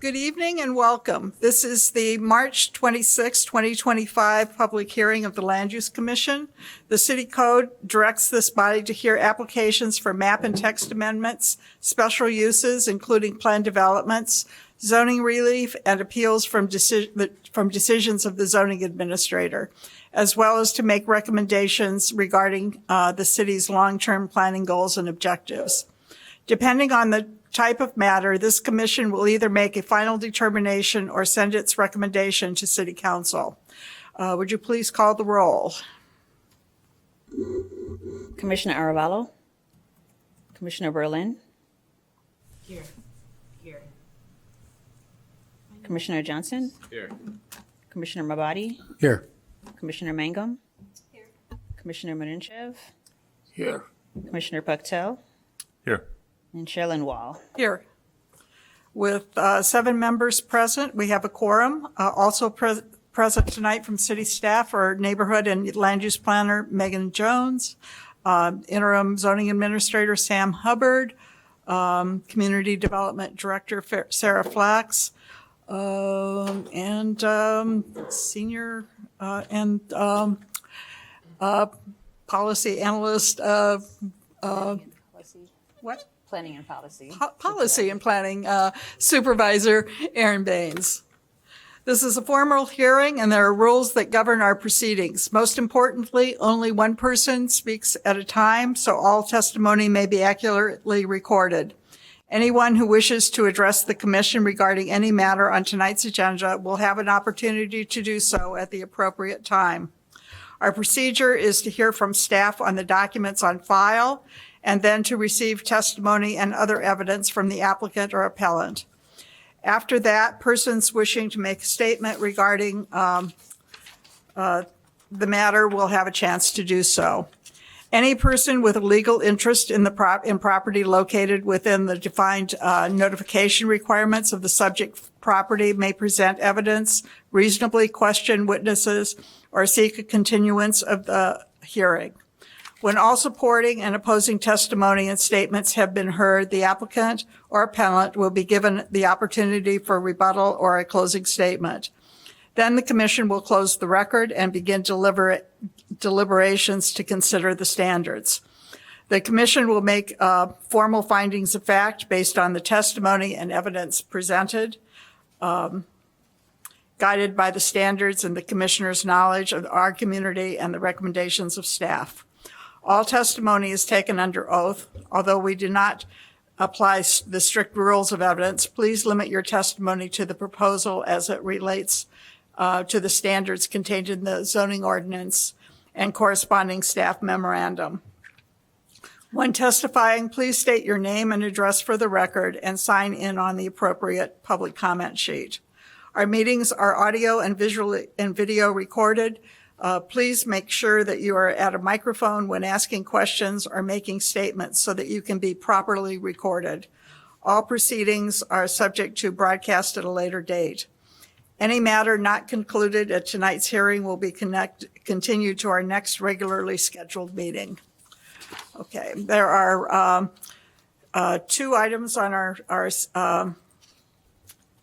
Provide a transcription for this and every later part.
Good evening and welcome. This is the March 26, 2025 public hearing of the Land Use Commission. The City Code directs this body to hear applications for map and text amendments, special uses, including plan developments, zoning relief, and appeals from decisions of the zoning administrator, as well as to make recommendations regarding the city's long-term planning goals and objectives. Depending on the type of matter, this commission will either make a final determination or send its recommendation to City Council. Would you please call the roll? Commissioner Aravallo? Commissioner Berlin? Here. Commissioner Johnson? Here. Commissioner Mabadi? Here. Commissioner Mangum? Here. Commissioner Marinchev? Here. Commissioner Puctel? Here. And Sherilyn Wall. Here. With 7 members present, we have a quorum. Also present tonight from city staff are Neighborhood and Land Use Planner Megan Jones, Interim Zoning Administrator Sam Hubbard, Community Development Director Sarah Flax, and Senior and Policy Analyst what? Planning and Policy. Policy and Planning Supervisor Aaron Baines. This is a formal hearing and there are rules that govern our proceedings. Most importantly, only one person speaks at a time, so all testimony may be accurately recorded. Anyone who wishes to address the commission regarding any matter on tonight's agenda will have an opportunity to do so at the appropriate time. Our procedure is to hear from staff on the documents on file and then to receive testimony and other evidence from the applicant or appellant. After that, persons wishing to make a statement regarding the matter will have a chance to do so. Any person with a legal interest in property located within the defined notification requirements of the subject property may present evidence, reasonably question witnesses, or seek a continuance of the hearing. When all supporting and opposing testimony and statements have been heard, the applicant or appellant will be given the opportunity for rebuttal or a closing statement. Then the commission will close the record and begin deliberations to consider the standards. The commission will make formal findings of fact based on the testimony and evidence presented, guided by the standards and the commissioner's knowledge of our community and the recommendations of staff. All testimony is taken under oath. Although we do not apply the strict rules of evidence, please limit your testimony to the proposal as it relates to the standards contained in the zoning ordinance and corresponding staff memorandum. When testifying, please state your name and address for the record and sign in on the appropriate public comment sheet. Our meetings are audio and video recorded. Please make sure that you are at a microphone when asking questions or making statements so that you can be properly recorded. All proceedings are subject to broadcast at a later date. Any matter not concluded at tonight's hearing will be continued to our next regularly scheduled meeting. Okay, there are 2 items on our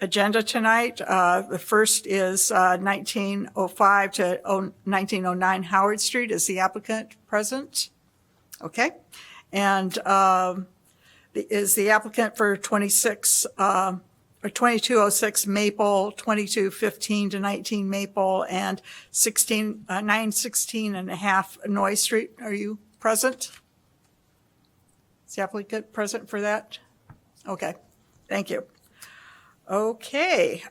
agenda tonight. The first is 1905 to 1909 Howard Street. Is the applicant present? Okay. And is the applicant for 2206 Maple, 2215 to 19 Maple, and 916 and a half Noy Street. Are you present? Is the applicant present for that? Okay. Thank you. Okay,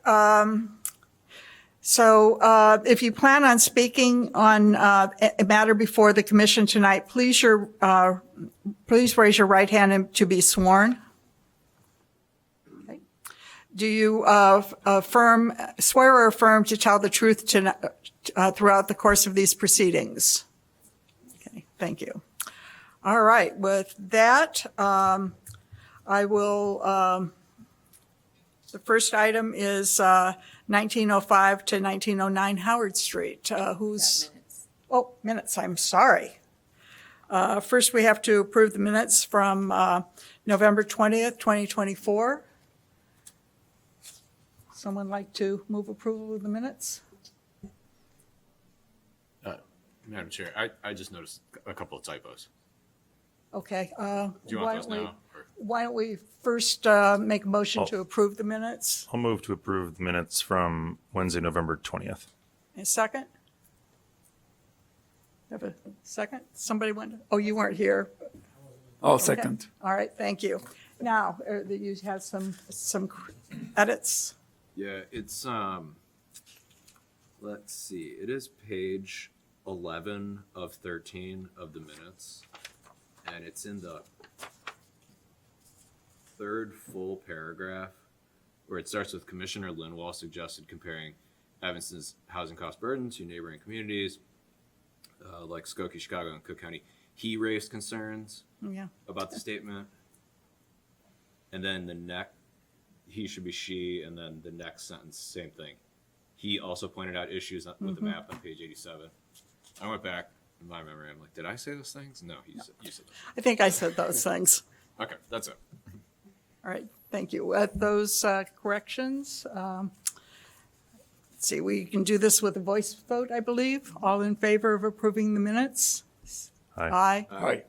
so if you plan on speaking on a matter before the commission tonight, please raise your right hand to be sworn. Okay. Do you swear or affirm to tell the truth throughout the course of these proceedings? Okay, thank you. All right, with that, I will. The first item is 1905 to 1909 Howard Street. Minutes, I'm sorry. First, we have to approve the minutes from November 20th, 2024. Someone like to move approval of the minutes? Madam Chair, I just noticed a couple of typos. Okay. Do you why want those don't we- now? Or- Why don't we first make a motion to approve the minutes? I'll move to approve the minutes from Wednesday, November 20th. A second? Have a second? Somebody want, oh, you weren't here. I'll Okay. second. All right, thank you. Now, you have some edits? Yeah, it's let's see. It is page 11 of 13 of the minutes, and it's in the third full paragraph where it starts with Commissioner Linwall suggested comparing Evanston's housing cost burden to neighboring communities like Skokie, Chicago, and Cook County. He raised concerns Yeah, about the statement, and then he should be she, and then the next sentence, same thing. He also pointed out issues with the map on page 87. I went back in my memory. I'm like, did I say those things? No, you said those. I think I said those things. Okay, that's it. All right, thank you. At those corrections, let's see, we can do this with a voice vote, I believe. All in favor of approving the minutes? Aye. Aye. Aye.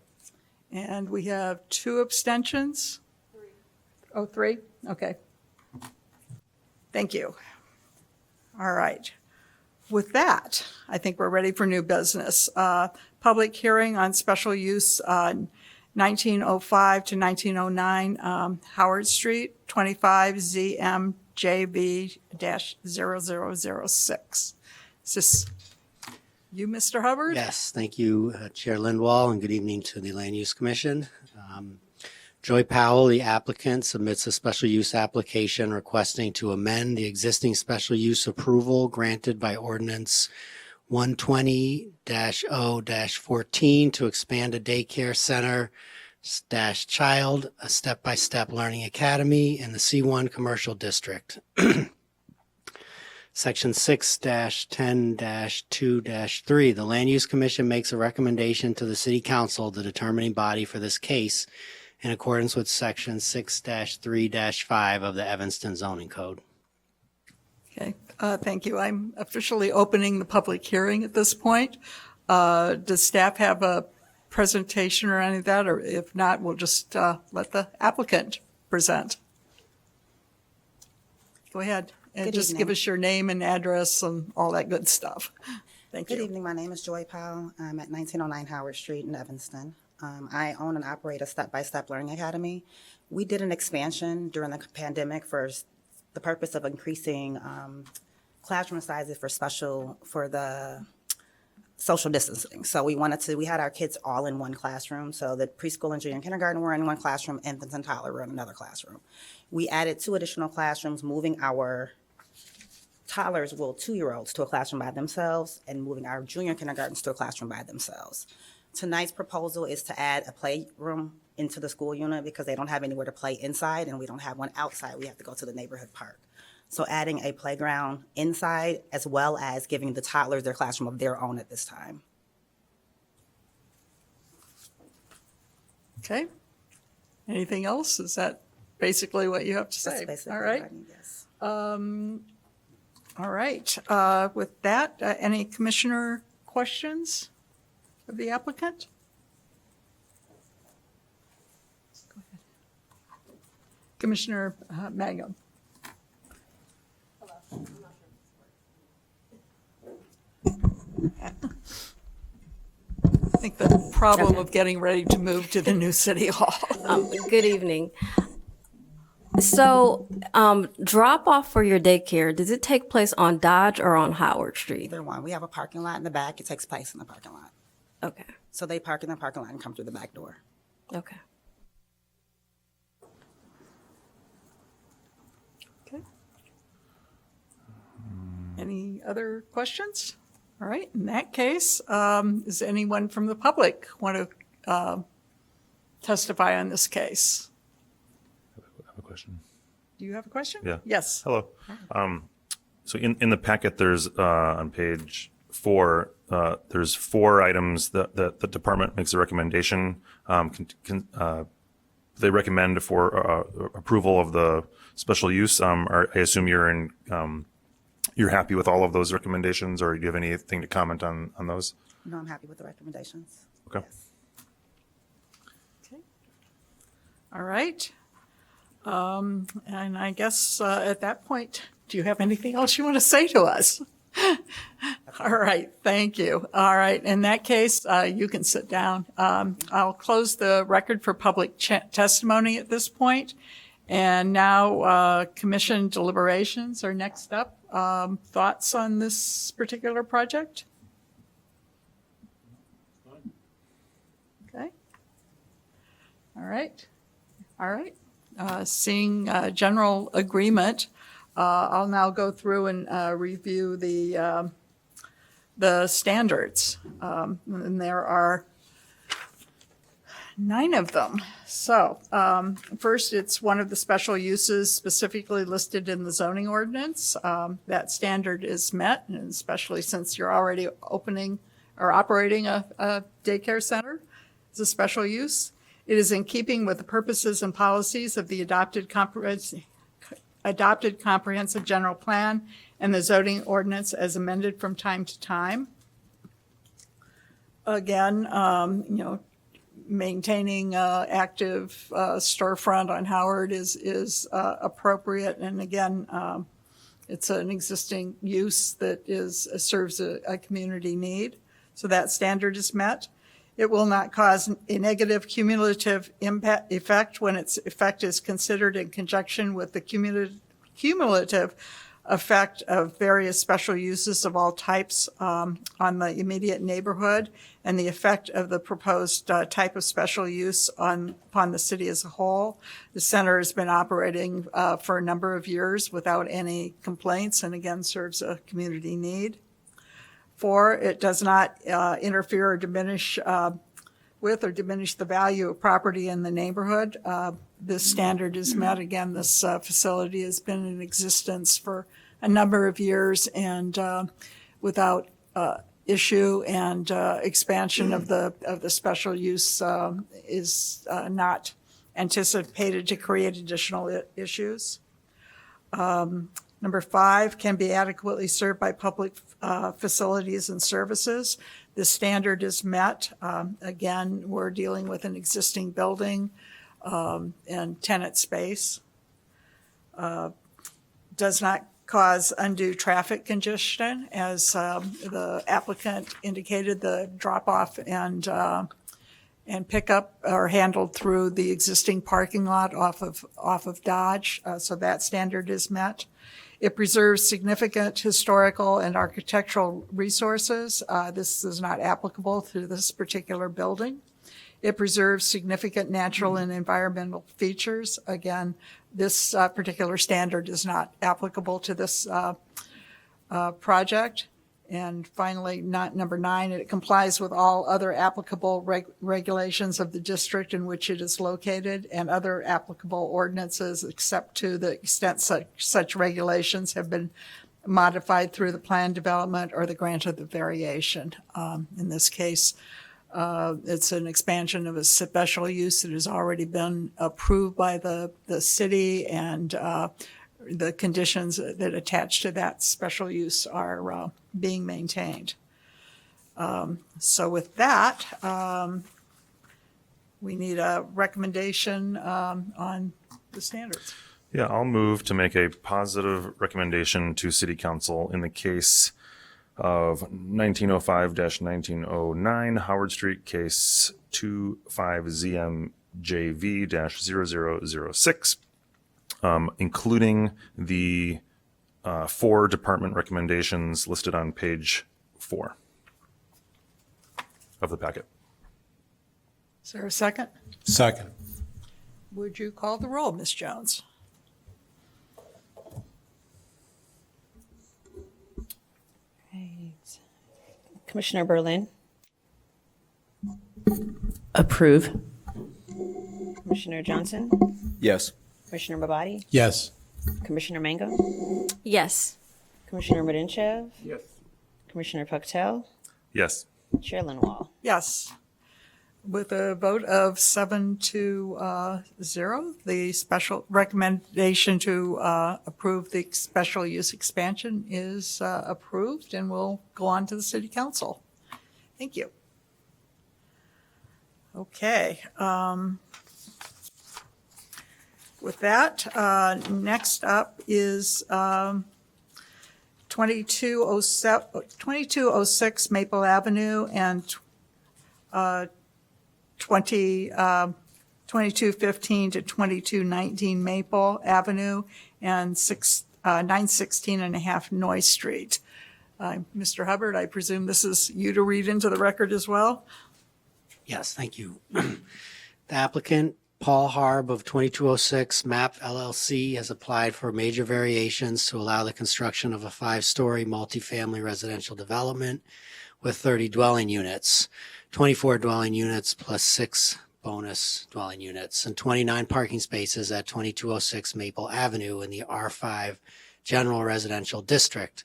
And we have 2 abstentions? 3. Oh, 3? Okay. Thank you. All right. With that, I think we're ready for new business. Public hearing on special use 1905 to 1909 Howard Street, 25 ZMJB-0006. Is this you, Mr. Hubbard? Yes, thank you, Chair Lindwall, and good evening to the Land Use Commission. Joy Powell, the applicant, submits a special use application requesting to amend the existing special use approval granted by ordinance 120-0-14 to expand a daycare center / child, a step-by-step learning academy in the C1 Commercial District. Section 6-10-2-3, the Land Use Commission makes a recommendation to the City Council, the determining body for this case, in accordance with Section 6-3-5 of the Evanston Zoning Code. Okay, thank you. I'm officially opening the public hearing at this point. Does staff have a presentation or any of that? Or if not, we'll just let the applicant present. Go ahead and Good just evening. give us your name and address and all that good stuff. Thank Good you. evening. My name is Joy Powell. I'm at 1909 Howard Street in Evanston. I own and operate a step-by-step learning academy. We did an expansion during the pandemic for the purpose of increasing classroom sizes for the social distancing. So we had our kids all in one classroom. So the preschool and junior and kindergarten were in one classroom, infants and toddler were in another classroom. We added 2 additional classrooms, moving our toddlers, 2-year-olds, to a classroom by themselves and moving our junior kindergartens to a classroom by themselves. Tonight's proposal is to add a playroom into the school unit because they don't have anywhere to play inside and we don't have one outside. We have to go to the neighborhood park. So adding a playground inside as well as giving the toddlers their classroom of their own at this time. Okay. Anything else? Is that basically what you have to That's say? basically All what right. I need, yes. All right. With that, any commissioner questions of the applicant? Go ahead. Commissioner Mangum. I think the problem of getting ready to move to the new city hall. Good evening. So, drop off for your daycare, does it take place on Dodge or on Howard Street? Either one. We have a parking lot in the back. It takes place in the parking lot. Okay, So they park in the parking lot and come through the back door. okay. Okay. Any other questions? All right, in that case, does anyone from the public want to testify on this case? I have a question. Do you have a question? Yeah. Yes. Hello. So in the packet, there's on page 4, there's 4 items that the department makes a recommendation they recommend for approval of the special use. I assume you're happy with all of those recommendations, or do you have anything to comment on those? No, I'm happy with the recommendations. Okay. Yes. All right. And I guess at that point, do you have anything else you want to say to us? All right, thank you. All right, in that case, you can sit down. I'll close the record for public testimony at this point. And now commission deliberations are next up. Thoughts on this particular project? Okay. All right. All right. Seeing general agreement, I'll now go through and review the standards. And there are 9 of them. So first, it's one of the special uses specifically listed in the zoning ordinance. That standard is met, and especially since you're already opening or operating a daycare center as a special use. It is in keeping with the purposes and policies of the adopted comprehensive general plan and the zoning ordinance as amended from time to time. Again, maintaining active storefront on Howard is appropriate. And again, it's an existing use that serves a community need. So that standard is met. It will not cause a negative cumulative effect when its effect is considered in conjunction with the cumulative effect of various special uses of all types on the immediate neighborhood and the effect of the proposed type of special use upon the city as a whole. The center has been operating for a number of years without any complaints and again serves a community need. 4, it does not interfere or diminish with or diminish the value of property in the neighborhood. This standard is met. Again, this facility has been in existence for a number of years and without issue, and expansion of the special use is not anticipated to create additional issues. Number 5, can be adequately served by public facilities and services. The standard is met. Again, we're dealing with an existing building and tenant space. Does not cause undue traffic congestion, as the applicant indicated. The drop-off and pickup are handled through the existing parking lot off of Dodge, so that standard is met. It preserves significant historical and architectural resources. This is not applicable to this particular building. It preserves significant natural and environmental features. Again, this particular standard is not applicable to this project. And finally, number 9, it complies with all other applicable regulations of the district in which it is located and other applicable ordinances, except to the extent such regulations have been modified through the plan development or the grant of the variation. In this case, it's an expansion of a special use that has already been approved by the city, and the conditions that attach to that special use are being maintained. So with that, we need a recommendation on the standards. Yeah, I'll move to make a positive recommendation to City Council in the case of 1905-1909 Howard Street, case 25ZMJV-0006, including the 4 department recommendations listed on page 4 of the packet. Is there a second? Second. Would you call the roll, Ms. Jones? Commissioner Berlin, Approve. Commissioner Johnson, Yes. Commissioner Babadi, Yes. Commissioner Mangum, Yes. Commissioner Mudinchev, Yes. Commissioner Pucktell, Yes. Chair Linwall. Yes. With a vote of 7-0, the special recommendation to approve the special use expansion is approved and will go on to the city council. Thank you. Okay. With that, next up is 2206 Maple Avenue and 2215 to 2219 Maple Avenue and 916 and a half Noy Street. Mr. Hubbard, I presume this is you to read into the record as well? Yes, thank you. The applicant, Paul Harb of 2206 MAP LLC, has applied for major variations to allow the construction of a 5-story multifamily residential development with 30 dwelling units, 24 dwelling units plus 6 bonus dwelling units, and 29 parking spaces at 2206 Maple Avenue in the R5 General Residential District.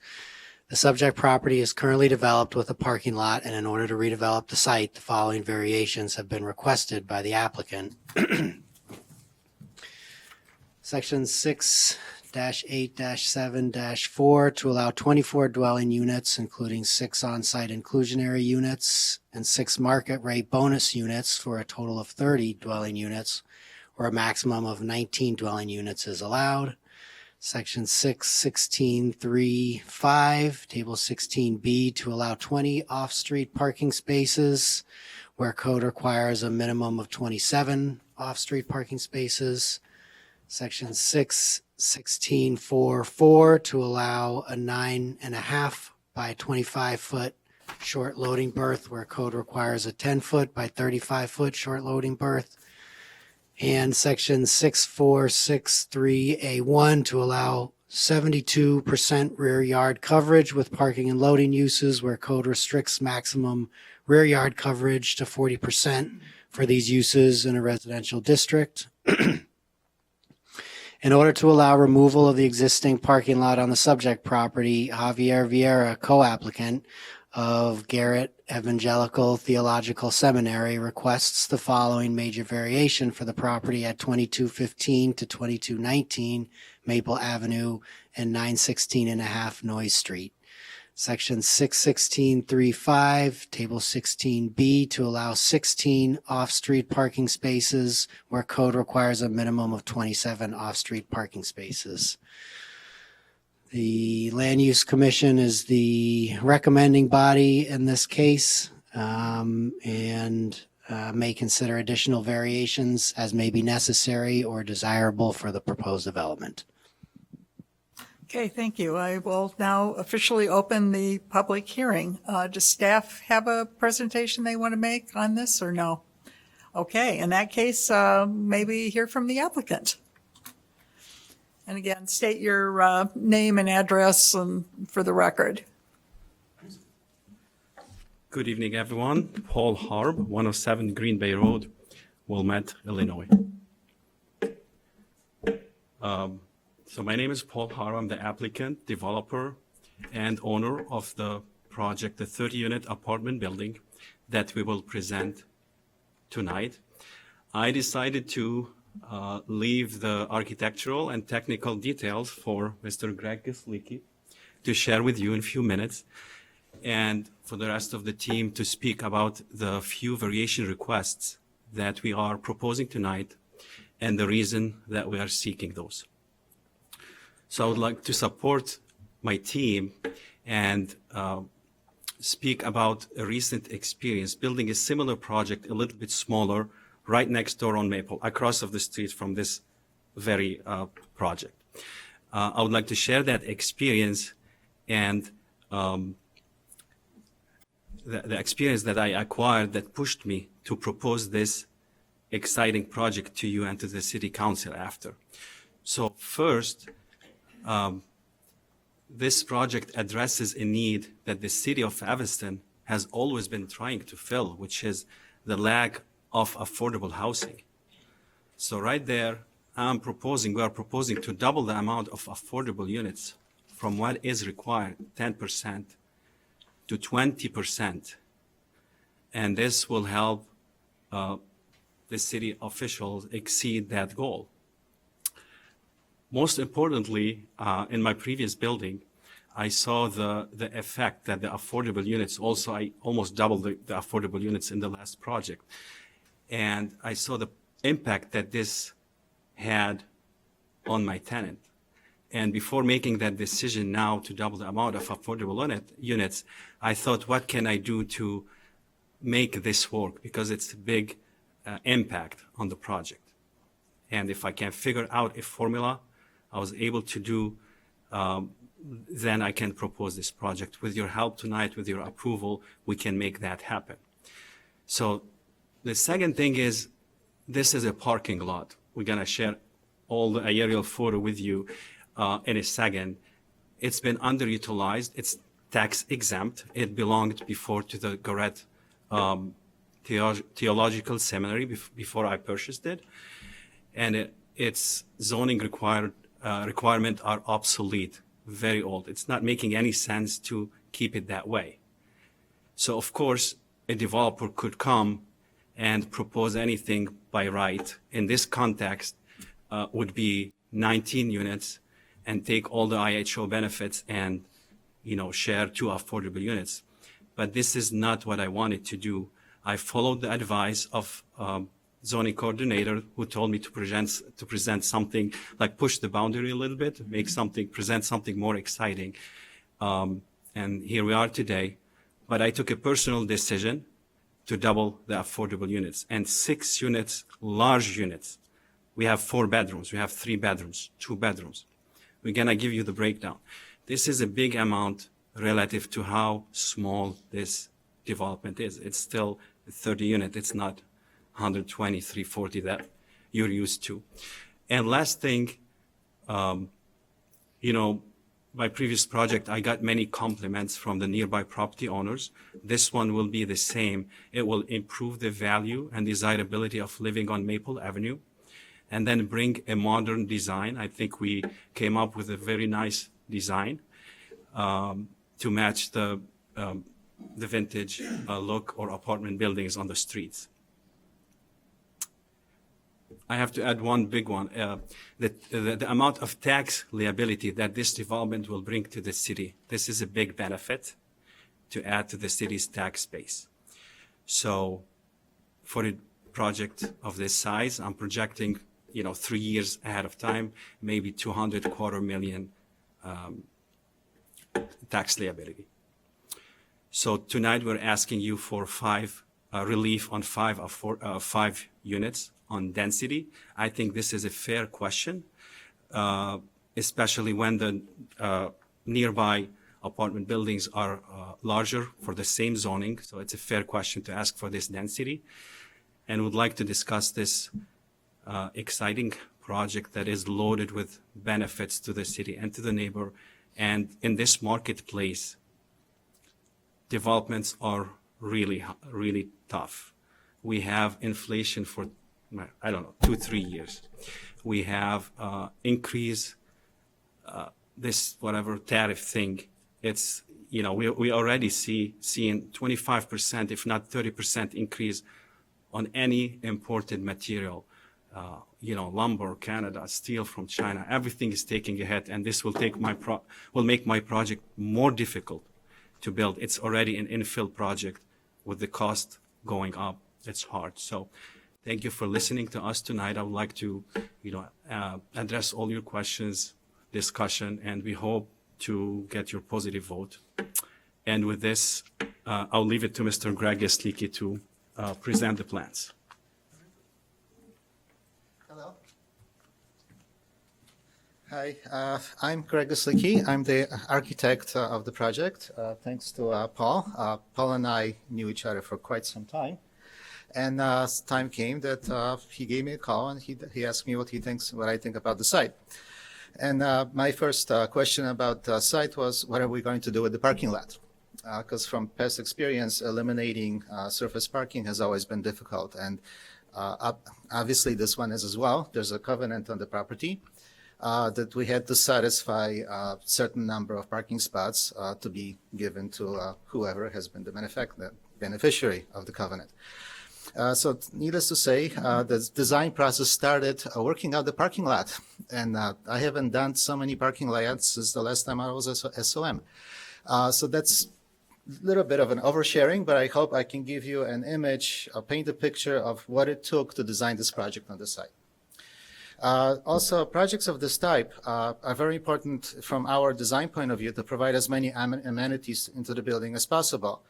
The subject property is currently developed with a parking lot, and in order to redevelop the site, the following variations have been requested by the applicant. Section 6-8-7-4 to allow 24 dwelling units, including 6 on-site inclusionary units and 6 market rate bonus units for a total of 30 dwelling units, where a maximum of 19 dwelling units is allowed. Section 6-16-3-5, Table 16B, to allow 20 off-street parking spaces where code requires a minimum of 27 off-street parking spaces. Section 6-16-4-4, to allow a 9.5 by 25 foot short loading berth where code requires a 10 foot by 35 foot short loading berth. And section 6463A1 to allow 72% rear yard coverage with parking and loading uses where code restricts maximum rear yard coverage to 40% for these uses in a residential district. In order to allow removal of the existing parking lot on the subject property, Javier Vieira, co-applicant of Garrett Evangelical Theological Seminary, requests the following major variation for the property at 2215 to 2219 Maple Avenue and 916 and a half Noy Street. Section 6-16-3-5, Table 16B, to allow 16 off-street parking spaces where code requires a minimum of 27 off-street parking spaces. The Land Use Commission is the recommending body in this case, and may consider additional variations as may be necessary or desirable for the proposed development. Okay, thank you. I will now officially open the public hearing. Does staff have a presentation they want to make on this or no? Okay, in that case, maybe hear from the applicant. And again, state your name and address and for the record. Good evening, everyone. Paul Harb, 107 Green Bay Road, Wilmette, Illinois. So my name is Paul Harb. I'm the applicant, developer, and owner of the project, the 30-unit apartment building that we will present tonight. I decided to leave the architectural and technical details for Mr. Greg Gislicki to share with you in a few minutes, and for the rest of the team to speak about the few variation requests that we are proposing tonight and the reason that we are seeking those. So I would like to support my team and speak about a recent experience building a similar project, a little bit smaller, right next door on Maple, across of the street from this very project. I would like to share that experience and the experience that I acquired that pushed me to propose this exciting project to you and to the city council after. So first, this project addresses a need that the city of Evanston has always been trying to fill, which is the lack of affordable housing. So right there, we are proposing to double the amount of affordable units from what is required, 10% to 20%. And this will help the city officials exceed that goal. Most importantly, in my previous building, I saw the effect that the affordable units also, I almost doubled the affordable units in the last project. And I saw the impact that this had on my tenant. And before making that decision now to double the amount of affordable units, I thought, what can I do to make this work? Because it's a big impact on the project. And if I can figure out a formula I was able to do, then I can propose this project. With your help tonight, with your approval, we can make that happen. So the second thing is, this is a parking lot. We're gonna share all the aerial photo with you in a second. It's been underutilized. It's tax exempt. It belonged before to the Goret Theological Seminary before I purchased it. And its zoning requirement are obsolete, very old. It's not making any sense to keep it that way. So of course, a developer could come and propose anything by right. In this context, would be 19 units and take all the IHO benefits and, share 2 affordable units. But this is not what I wanted to do. I followed the advice of zoning coordinator who told me to present something, like push the boundary a little bit, present something more exciting. And here we are today. But I took a personal decision to double the affordable units, and 6 units, large units. We have 4 bedrooms, we have 3 bedrooms, 2 bedrooms. We're gonna give you the breakdown. This is a big amount relative to how small this development is. It's still a 30 unit, it's not 120, 340 that you're used to. And last thing, my previous project, I got many compliments from the nearby property owners. This one will be the same. It will improve the value and desirability of living on Maple Avenue, and then bring a modern design. I think we came up with a very nice design to match the vintage look or apartment buildings on the streets. I have to add one big one, the amount of tax liability that this development will bring to the city. This is a big benefit to add to the city's tax base. So for a project of this size, I'm projecting, 3 years ahead of time, maybe $250,000 tax liability. So tonight we're asking you for relief on 5 units on density. I think this is a fair question, especially when the nearby apartment buildings are larger for the same zoning. So it's a fair question to ask for this density. And would like to discuss this exciting project that is loaded with benefits to the city and to the neighbor. And in this marketplace, developments are really, really tough. We have inflation for 2-3 years. We have increase this whatever tariff thing. It's we already seeing 25%, if not 30% increase on any imported material. Lumber, Canada, steel from China. Everything is taking a hit, and this will make my project more difficult to build. It's already an infill project with the cost going up. It's hard. So thank you for listening to us tonight. I would like to, address all your questions, discussion, and we hope to get your positive vote. And with this, I'll leave it to Mr. Greg Geslicki to present the plans. Hello. Hi, I'm Greg Geslicki. I'm the architect of the project. Thanks to Paul. Paul and I knew each other for quite some time. And time came that he gave me a call and he asked me what I think about the site. And my first question about the site was, what are we going to do with the parking lot? Because from past experience, eliminating surface parking has always been difficult. And obviously this one is as well. There's a covenant on the property that we had to satisfy a certain number of parking spots to be given to whoever has been the beneficiary of the covenant. So needless to say, the design process started working out the parking lot. And I haven't done so many parking layouts since the last time I was SOM. So that's a little bit of an oversharing, but I hope I can give you an image, paint a picture of what it took to design this project on the site. Also, projects of this type are very important from our design point of view to provide as many amenities into the building as possible.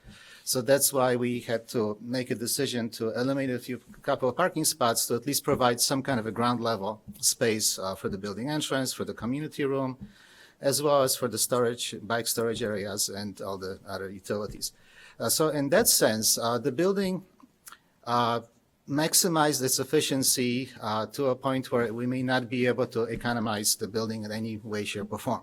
So that's why we had to make a decision to eliminate a couple of parking spots to at least provide some kind of a ground level space for the building entrance, for the community room, as well as for the storage, bike storage areas and all the other utilities. So in that sense, the building maximized its efficiency to a point where we may not be able to economize the building in any way, shape, or form.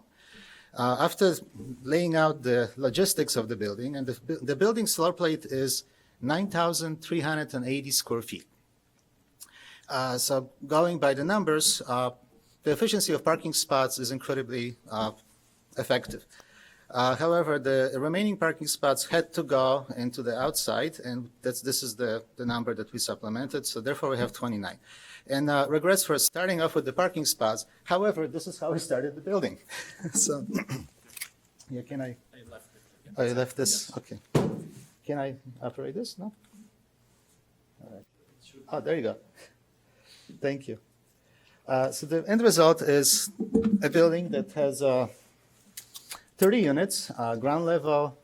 After laying out the logistics of the building, and the building's floor plate is 9,380 square feet. So going by the numbers, the efficiency of parking spots is incredibly effective. However, the remaining parking spots had to go into the outside, and this is the number that we supplemented, so therefore we have 29. And regrets for starting off with the parking spots. However, this is how we started the building. So, yeah, can I? Oh, you left this? Yes. Okay. Can I operate this? No? All right. Oh, there you go. Thank you. So the end result is a building that has 30 units, ground level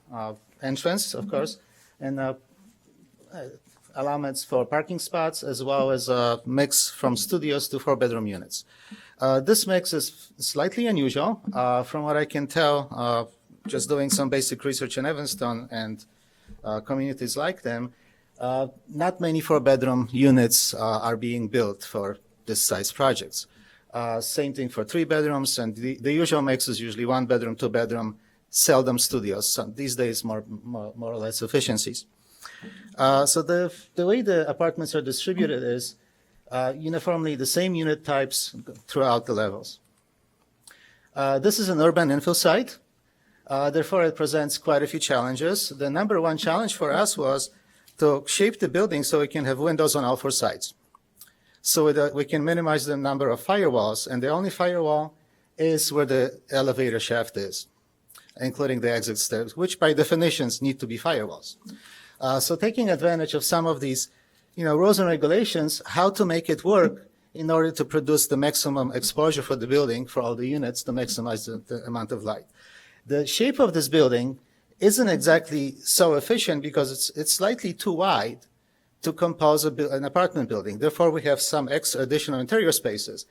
entrance, of course, and allowance for parking spots, as well as a mix from studios to 4-bedroom units. This mix is slightly unusual. From what I can tell, just doing some basic research in Evanston and communities like them, not many 4-bedroom units are being built for this size projects. Same thing for 3 bedrooms, and the usual mix is usually 1-bedroom, 2-bedroom, seldom studios. So these days, more or less efficiencies. So the way the apartments are distributed is uniformly the same unit types throughout the levels. This is an urban infill site. Therefore, it presents quite a few challenges. The number one challenge for us was to shape the building so we can have windows on all 4 sides, so that we can minimize the number of firewalls. And the only firewall is where the elevator shaft is, including the exit stairs, which by definitions need to be firewalls. So taking advantage of some of these, rules and regulations, how to make it work in order to produce the maximum exposure for the building, for all the units, to maximize the amount of light. The shape of this building isn't exactly so efficient because it's slightly too wide to compose an apartment building. Therefore, we have some additional interior spaces.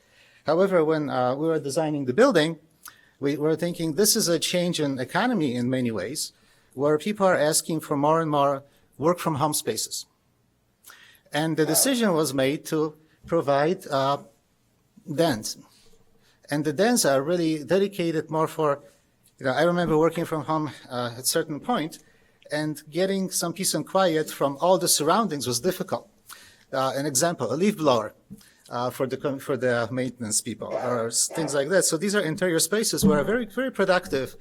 However, when we were designing the building, we were thinking this is a change in economy in many ways, where people are asking for more and more work from home spaces. And the decision was made to provide dens. And the dens are really dedicated more for, I remember working from home at a certain point, and getting some peace and quiet from all the surroundings was difficult. An example, a leaf blower for the maintenance people, or things like that. So these are interior spaces where are very, very productive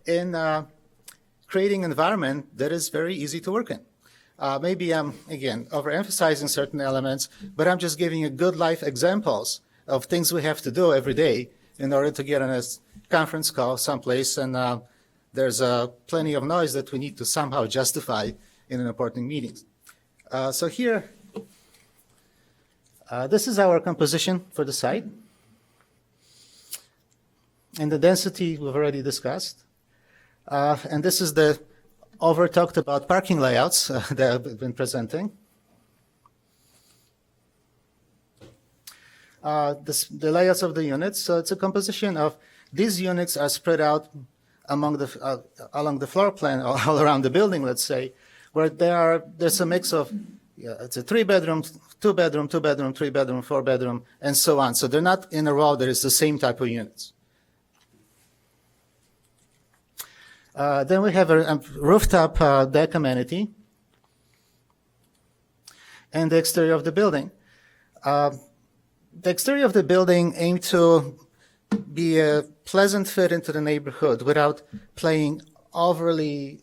in creating an environment that is very easy to work in. Maybe I'm, again, overemphasizing certain elements, but I'm just giving you good life examples of things we have to do every day in order to get on a conference call someplace, and there's plenty of noise that we need to somehow justify in an important meeting. So here, this is our composition for the site. And the density we've already discussed. And this is the over-talked about parking layouts that I've been presenting. The layouts of the units. So it's a composition of these units are spread out among along the floor plan, all around the building, let's say, where there's a mix of, it's a 3-bedroom, 2-bedroom, 2-bedroom, 3-bedroom, 4-bedroom, and so on. So they're not in a row that is the same type of units. Then we have a rooftop deck amenity and the exterior of the building. The exterior of the building aimed to be a pleasant fit into the neighborhood without playing overly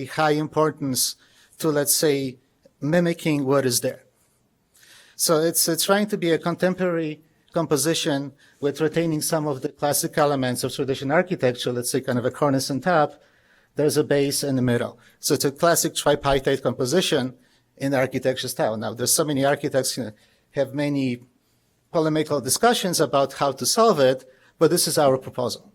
high importance to, let's say, mimicking what is there. So it's trying to be a contemporary composition with retaining some of the classic elements of traditional architecture, let's say kind of a cornice on top. There's a base in the middle. So it's a classic tripartite composition in the architecture style. Now, there's so many architects have many polemical discussions about how to solve it, but this is our proposal.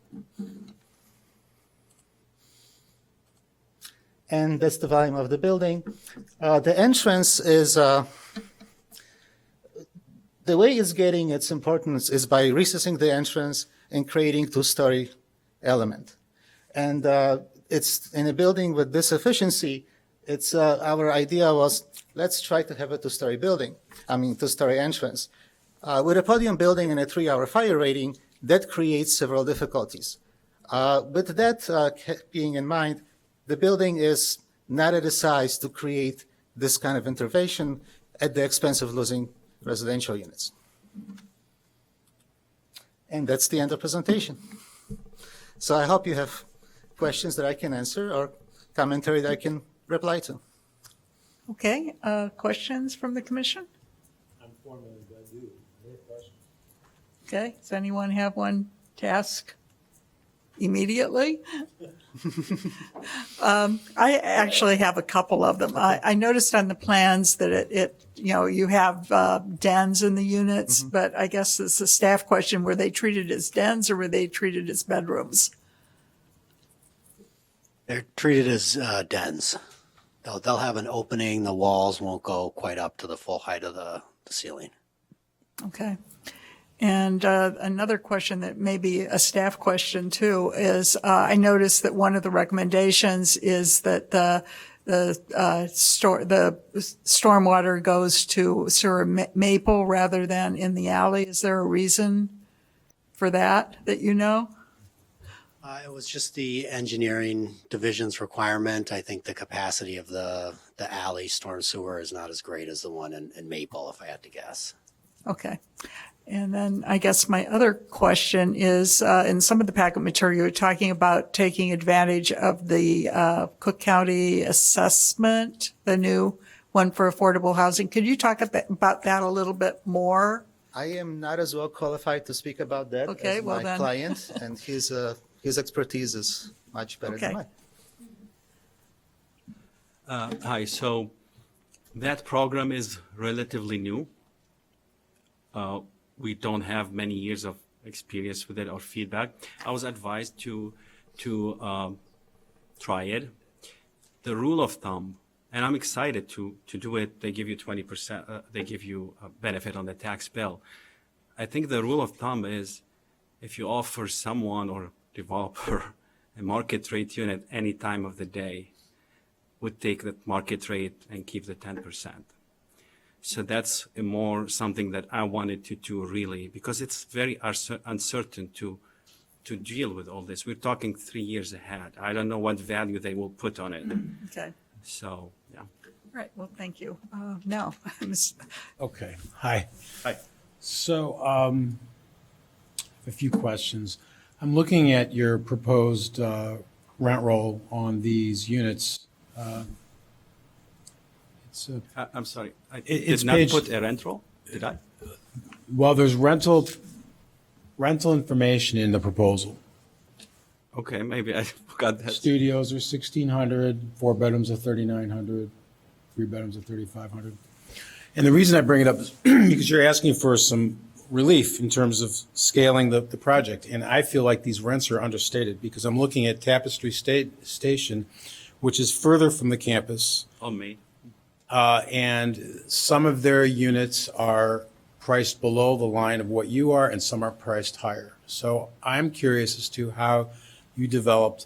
And that's the volume of the building. The entrance is, the way it's getting its importance is by recessing the entrance and creating two-story element. And it's in a building with this efficiency, it's our idea was, let's try to have a two-story building, two-story entrance. With a podium building and a 3-hour fire rating, that creates several difficulties. With that being in mind, the building is not at a size to create this kind of intervention at the expense of losing residential units. And that's the end of presentation. So I hope you have questions that I can answer or commentary that I can reply to. Okay, questions from the commission? Okay, does anyone have one to ask immediately? I actually have a couple of them. I noticed on the plans that you have dens in the units, but I guess it's a staff question. Were they treated as dens or were they treated as bedrooms? They're treated as dens. They'll have an opening. The walls won't go quite up to the full height of the ceiling. Okay. And another question that may be a staff question too is I noticed that one of the recommendations is that the stormwater goes to Sur Maple rather than in the alley. Is there a reason for that you know? It was just the engineering division's requirement. I think the capacity of the alley storm sewer is not as great as the one in Maple, if I had to guess. Okay. And then I guess my other question is, in some of the packet material, you're talking about taking advantage of the Cook County assessment, the new one for affordable housing. Could you talk about that a little bit more? I am not as well qualified to speak about that Okay, as well my then. client, and his expertise is much better than Okay. mine. Hi, so that program is relatively new. We don't have many years of experience with it or feedback. I was advised to try it. The rule of thumb, and I'm excited to do it, they give you 20%, they give you a benefit on the tax bill. I think the rule of thumb is if you offer someone or developer a market rate unit any time of the day, would take that market rate and keep the 10%. So that's more something that I wanted to do really, because it's very uncertain to deal with all this. We're talking 3 years ahead. I don't know what value they will put on it. Okay. So, yeah. All right. Well, thank you. No. Okay. Hi. Hi. So, a few questions. I'm looking at your proposed rent roll on these units. It's I'm sorry. I It's did not page- put a rent roll, did I? well, there's rental information in the proposal. Okay, maybe I forgot that. Studios are 1,600, 4 bedrooms are 3,900, 3 bedrooms are 3,500. And the reason I bring it up is because you're asking for some relief in terms of scaling the project. And I feel like these rents are understated because I'm looking at Tapestry Station, which is further from the campus. On me. And some of their units are priced below the line of what you are, and some are priced higher. So I'm curious as to how you developed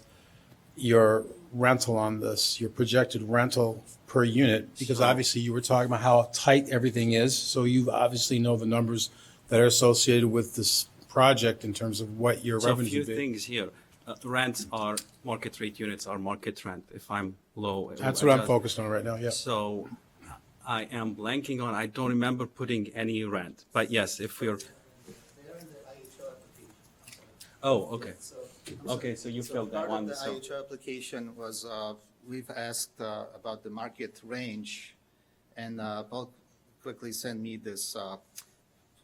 your rental on this, your projected rental per unit, because obviously you were talking about how tight everything is. So you obviously know the numbers that are associated with this project in terms of what your So a revenue few would be. things here. Rents are, market rate units are market rent. If I'm low. it will That's what I'm adjust. focused on right now, yeah. So I am blanking on, I don't remember putting any rent, but yes, if we're, oh, okay. Okay, so you filled that Part one, of the so, IHO application was, we've asked about the market range, and Paul quickly sent me this,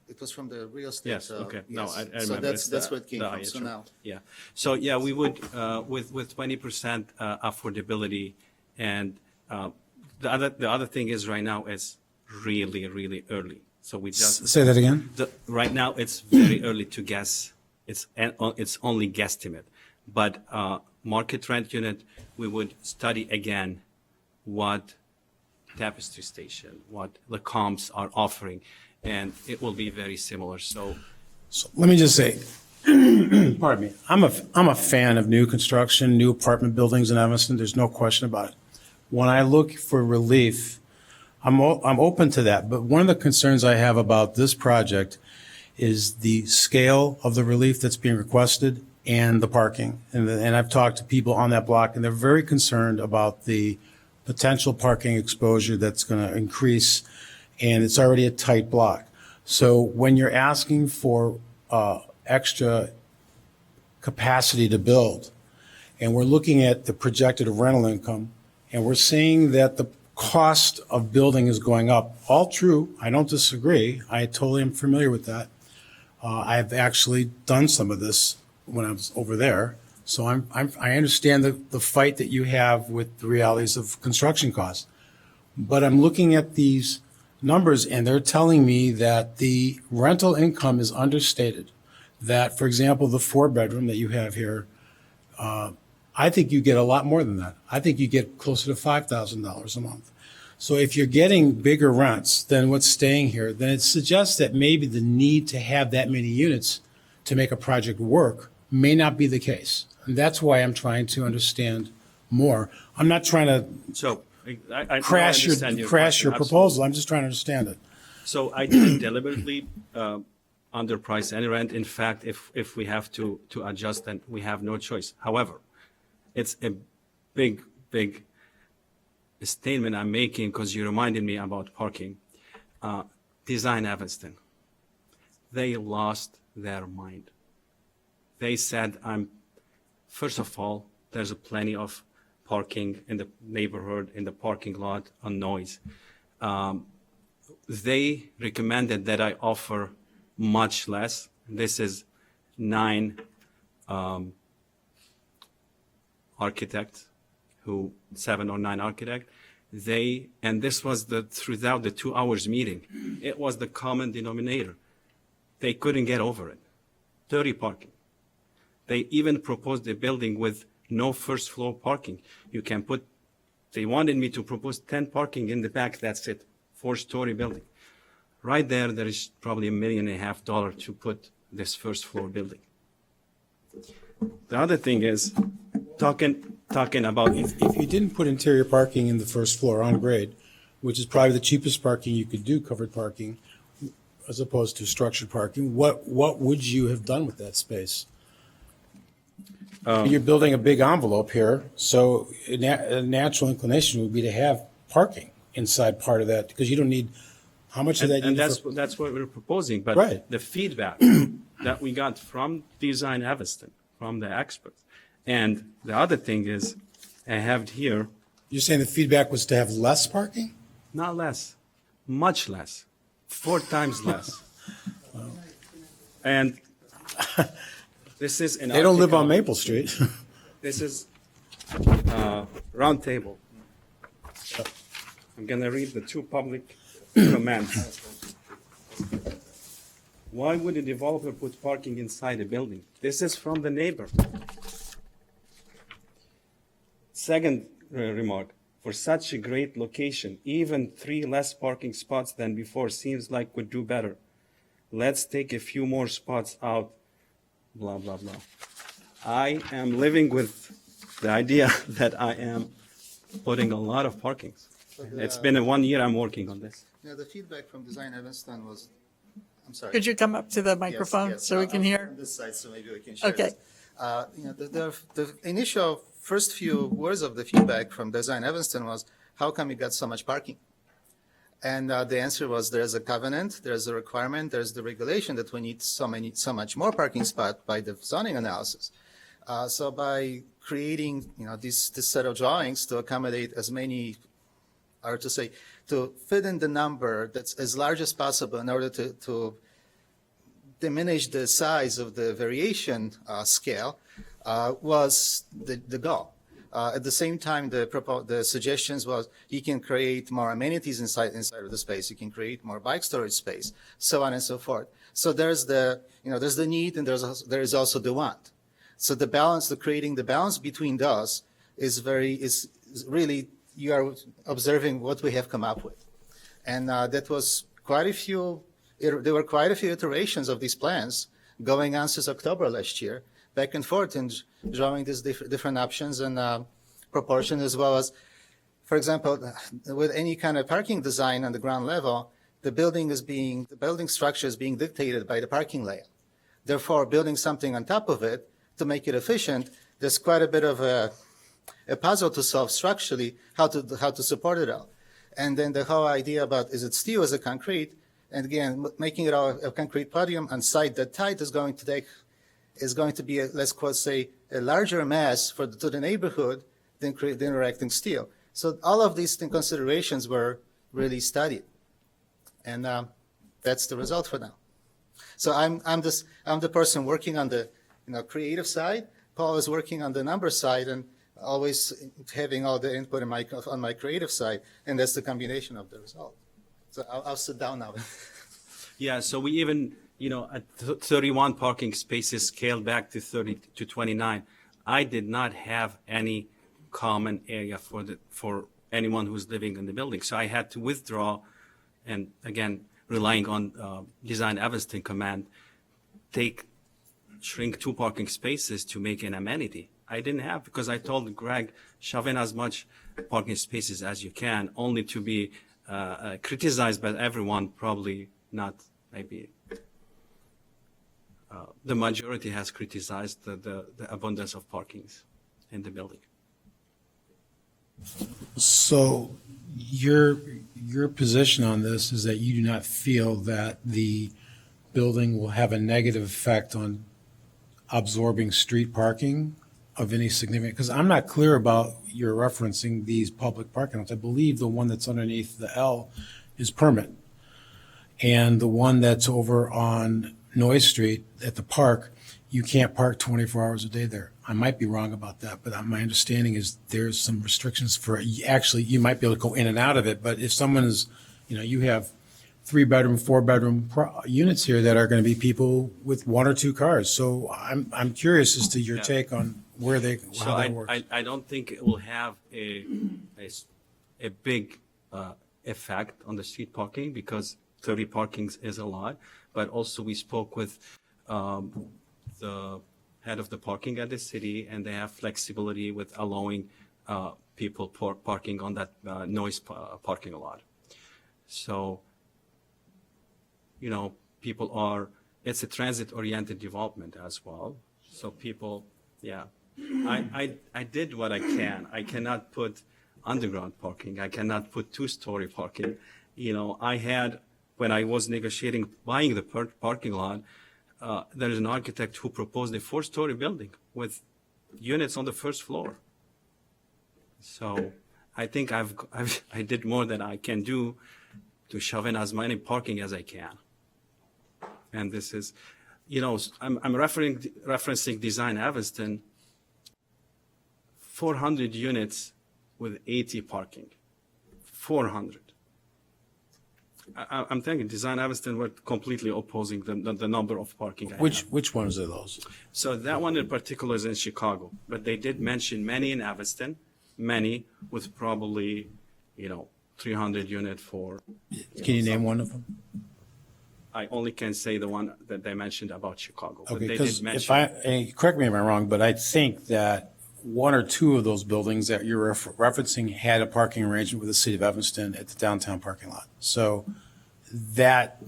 it was from the real estate. Yes, okay. No, yes. I So remember. that's It's where it came the from. So IHO. now, Yeah. So, yeah, we would, with 20% affordability, and the other thing is right now it's really, really early. So we just, Say that again? right now it's very early to guess. It's only guesstimate. But market rent unit, we would study again what Tapestry Station, what the comps are offering, and it will be very similar. So So let me just say, pardon me, I'm a fan of new construction, new apartment buildings in Evanston. There's no question about it. When I look for relief, I'm open to that. But one of the concerns I have about this project is the scale of the relief that's being requested and the parking. And I've talked to people on that block, and they're very concerned about the potential parking exposure that's going to increase, and it's already a tight block. So when you're asking for extra capacity to build, and we're looking at the projected rental income, and we're seeing that the cost of building is going up, all true, I don't disagree, I totally am familiar with that. I've actually done some of this when I was over there, so I understand the fight that you have with the realities of construction costs. But I'm looking at these numbers, and they're telling me that the rental income is understated. That, for example, the 4-bedroom that you have here, I think you get a lot more than that. I think you get closer to $5,000 a month. So if you're getting bigger rents than what's staying here, then it suggests that maybe the need to have that many units to make a project work may not be the case. And that's why I'm trying to understand more. I'm not trying to So I crash understand your question, proposal. I'm just trying to understand it. So I didn't deliberately underprice any rent. In fact, if we have to adjust, then we have no choice. However, it's a big statement I'm making because you reminded me about parking. Design Evanston, they lost their mind. They said, first of all, there's plenty of parking in the neighborhood, in the parking lot, on noise. They recommended that I offer much less. This is 9 architects, 7 or 9 architects. And this was throughout the 2 hours meeting, it was the common denominator. They couldn't get over it. 30 parking. They even proposed a building with no first floor parking. They wanted me to propose 10 parking in the back, that's it, 4-story building. Right there is probably $1.5 million to put this first floor building. The other thing is, talking about. If you didn't put interior parking in the first floor on grade, which is probably the cheapest parking you could do, covered parking, as opposed to structured parking, what would you have done with that space? You're building a big envelope here, so a natural inclination would be to have parking inside part of that, because you don't need, how much of that you And need that's what we're proposing. But Right. the feedback that we got from Design Evanston, from the experts. And the other thing is, I have here, You're saying the feedback was to have less parking? not less, much less, 4 times less. And this is an They don't live on article- Maple Street. This is round table. I'm gonna read the 2 public comments. Why would a developer put parking inside a building? This is from the neighbor. Second remark, for such a great location, even 3 less parking spots than before seems like would do better. Let's take a few more spots out, blah, blah, blah. I am living with the idea that I am putting a lot of parkings. It's been 1 year I'm working on this. Yeah, the feedback from Design Evanston was, I'm sorry. Could you come up to the microphone Yes, so we can I'm hear? On this side, so maybe we can share. Okay. this. The initial first few words of the feedback from Design Evanston was, how come you got so much parking? And the answer was, there's a covenant, there's a requirement, there's the regulation that we need so much more parking spot by the zoning analysis. So by creating, this set of drawings to accommodate as many, or to say, to fit in the number that's as large as possible in order to diminish the size of the variation scale was the goal. At the same time, the suggestions was you can create more amenities inside of the space. You can create more bike storage space, so on and so forth. So there's the need, and there is also the want. So creating the balance between those is really, you are observing what we have come up with, and that was quite a few. There were quite a few iterations of these plans going on since October last year, back and forth, and drawing these different options and proportion, as well as, for example, with any kind of parking design on the ground level, the building structure is being dictated by the parking layout. Therefore, building something on top of it to make it efficient, there's quite a bit of a puzzle to solve structurally, how to support it all. And then the whole idea about, is it steel, is it concrete? And again, making it all a concrete podium on site that tight is going to be, let's quote, say, a larger mass to the neighborhood than the interacting steel. So all of these considerations were really studied, and that's the result for now. So I'm the person working on the creative side. Paul is working on the number side, and always having all the input on my creative side, and that's the combination of the result. So I'll sit down now. Yeah, so we even, at 31 parking spaces scaled back to 30 to 29, I did not have any common area for anyone who's living in the building. So I had to withdraw, and again, relying on Design Evanston command, shrink 2 parking spaces to make an amenity. I didn't have, because I told Greg, shove in as much parking spaces as you can, only to be criticized by everyone, probably not, maybe. The majority has criticized the abundance of parkings in the building. So your position on this is that you do not feel that the building will have a negative effect on absorbing street parking of any significance? Because I'm not clear about you're referencing these public parking lots. I believe the one that's underneath the L is permit. And the one that's over on Noyes Street at the park, you can't park 24 hours a day there. I might be wrong about that, but my understanding is there's some restrictions for, actually, you might be able to go in and out of it, but if someone is, you have 3-bedroom, 4-bedroom units here that are going to be people with 1 or 2 cars. So I'm curious as to your take on how that works. I don't think it will have a big effect on the street parking, because 30 parkings is a lot. But also we spoke with the head of the parking at the city, and they have flexibility with allowing people parking on that noise parking lot. So, it's a transit-oriented development as well. So people, I did what I can. I cannot put underground parking. I cannot put 2-story parking. I had, when I was negotiating buying the parking lot, there is an architect who proposed a 4-story building with units on the first floor. So I think I did more than I can do to shove in as many parking as I can. And this is, I'm referencing Design Evanston, 400 units with 80 parking, 400. I'm thinking Design Evanston were completely opposing the number of parking. Which ones are those? So that one in particular is in Chicago, but they did mention many in Evanston, many with probably, 300 unit for. Can you name one of them? I only can say the one that they mentioned about Chicago. Okay, they because did mention. correct me if I'm wrong, but I think that 1 or 2 of those buildings that you're referencing had a parking arrangement with the city of Evanston at the downtown parking lot. So that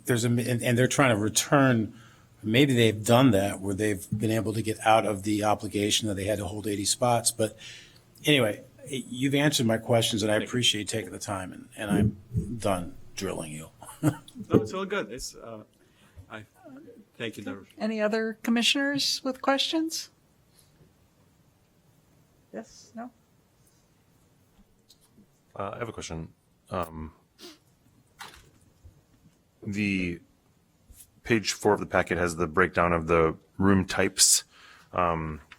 and they're trying to return, maybe they've done that where they've been able to get out of the obligation that they had to hold 80 spots. But anyway, you've answered my questions, and I appreciate you taking the time, and I'm done drilling you. No, it's all good. Thank you, Deborah. Any other commissioners with questions? Yes, no? I have a question. the page 4 of the packet has the breakdown of the room types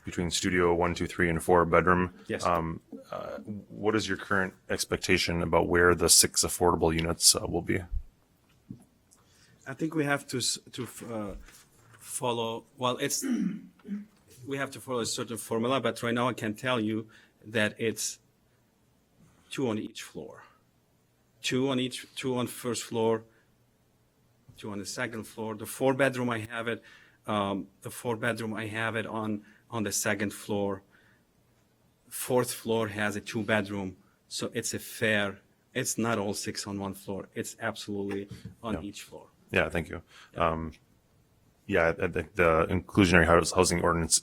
between studio 1, 2, 3, and 4 bedroom. Yes. What is your current expectation about where the 6 affordable units will be? I think we have to follow, we have to follow a certain formula, but right now I can tell you that it's 2 on each floor. 2 on first floor, 2 on the second floor. The 4-bedroom, I have it, on the second floor. 4th floor has a 2-bedroom, so it's it's not all 6 on one floor. It's absolutely on each floor. Yeah, thank you. The inclusionary housing ordinance,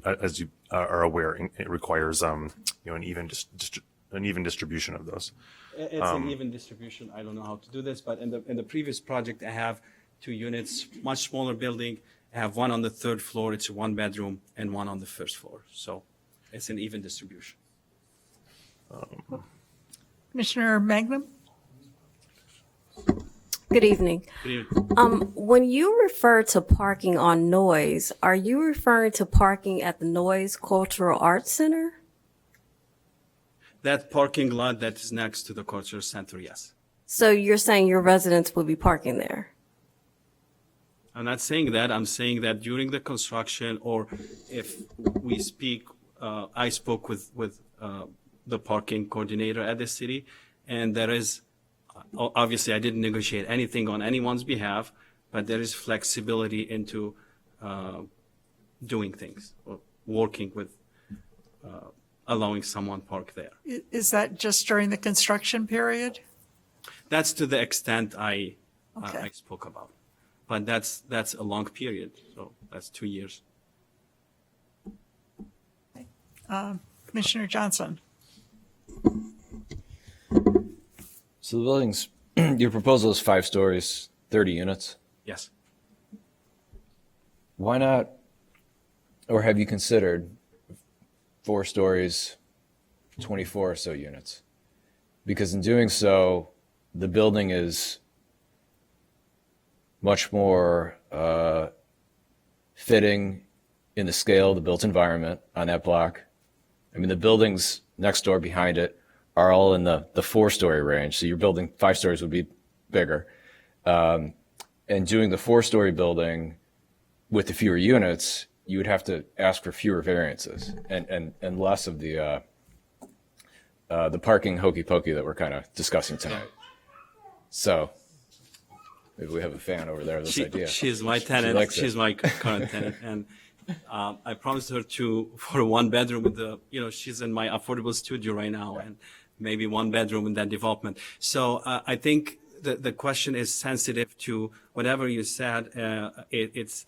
as you are aware, it requires, an even distribution of those. It's an even distribution. I don't know how to do this, but in the previous project, I have 2 units, much smaller building. I have one on the 3rd floor. It's a 1-bedroom, and one on the 1st floor. So it's an even distribution. Commissioner Magnum? Good evening. Good evening. When you refer to parking on Noyes, are you referring to parking at the Noyes Cultural Arts Center? That parking lot that is next to the cultural center, yes. So you're saying your residents will be parking there? I'm not saying that. I'm saying that during the construction, or if we speak, I spoke with the parking coordinator at the city, and there is, obviously I didn't negotiate anything on anyone's behalf, but there is flexibility into doing things, or working with, allowing someone park there. Is that just during the construction period? That's to the extent I Okay. spoke about. But that's a long period, so that's 2 years. Commissioner Johnson? So the building's, your proposal is 5 stories, 30 units. Yes. Why not, or have you considered 4 stories, 24 or so units? Because in doing so, the building is much more fitting in the scale of the built environment on that block. I mean, the buildings next door behind it are all in the 4-story range. So your building 5 stories would be bigger. And doing the 4-story building with the fewer units, you would have to ask for fewer variances and less of the parking hokey pokey that we're kind of discussing tonight. So maybe we have a fan over there of this idea. She's my tenant. likes She's it. my current tenant, and I promised her for a 1-bedroom with she's in my affordable studio right now, and maybe 1-bedroom in that development. So I think the question is sensitive to whatever you said. It's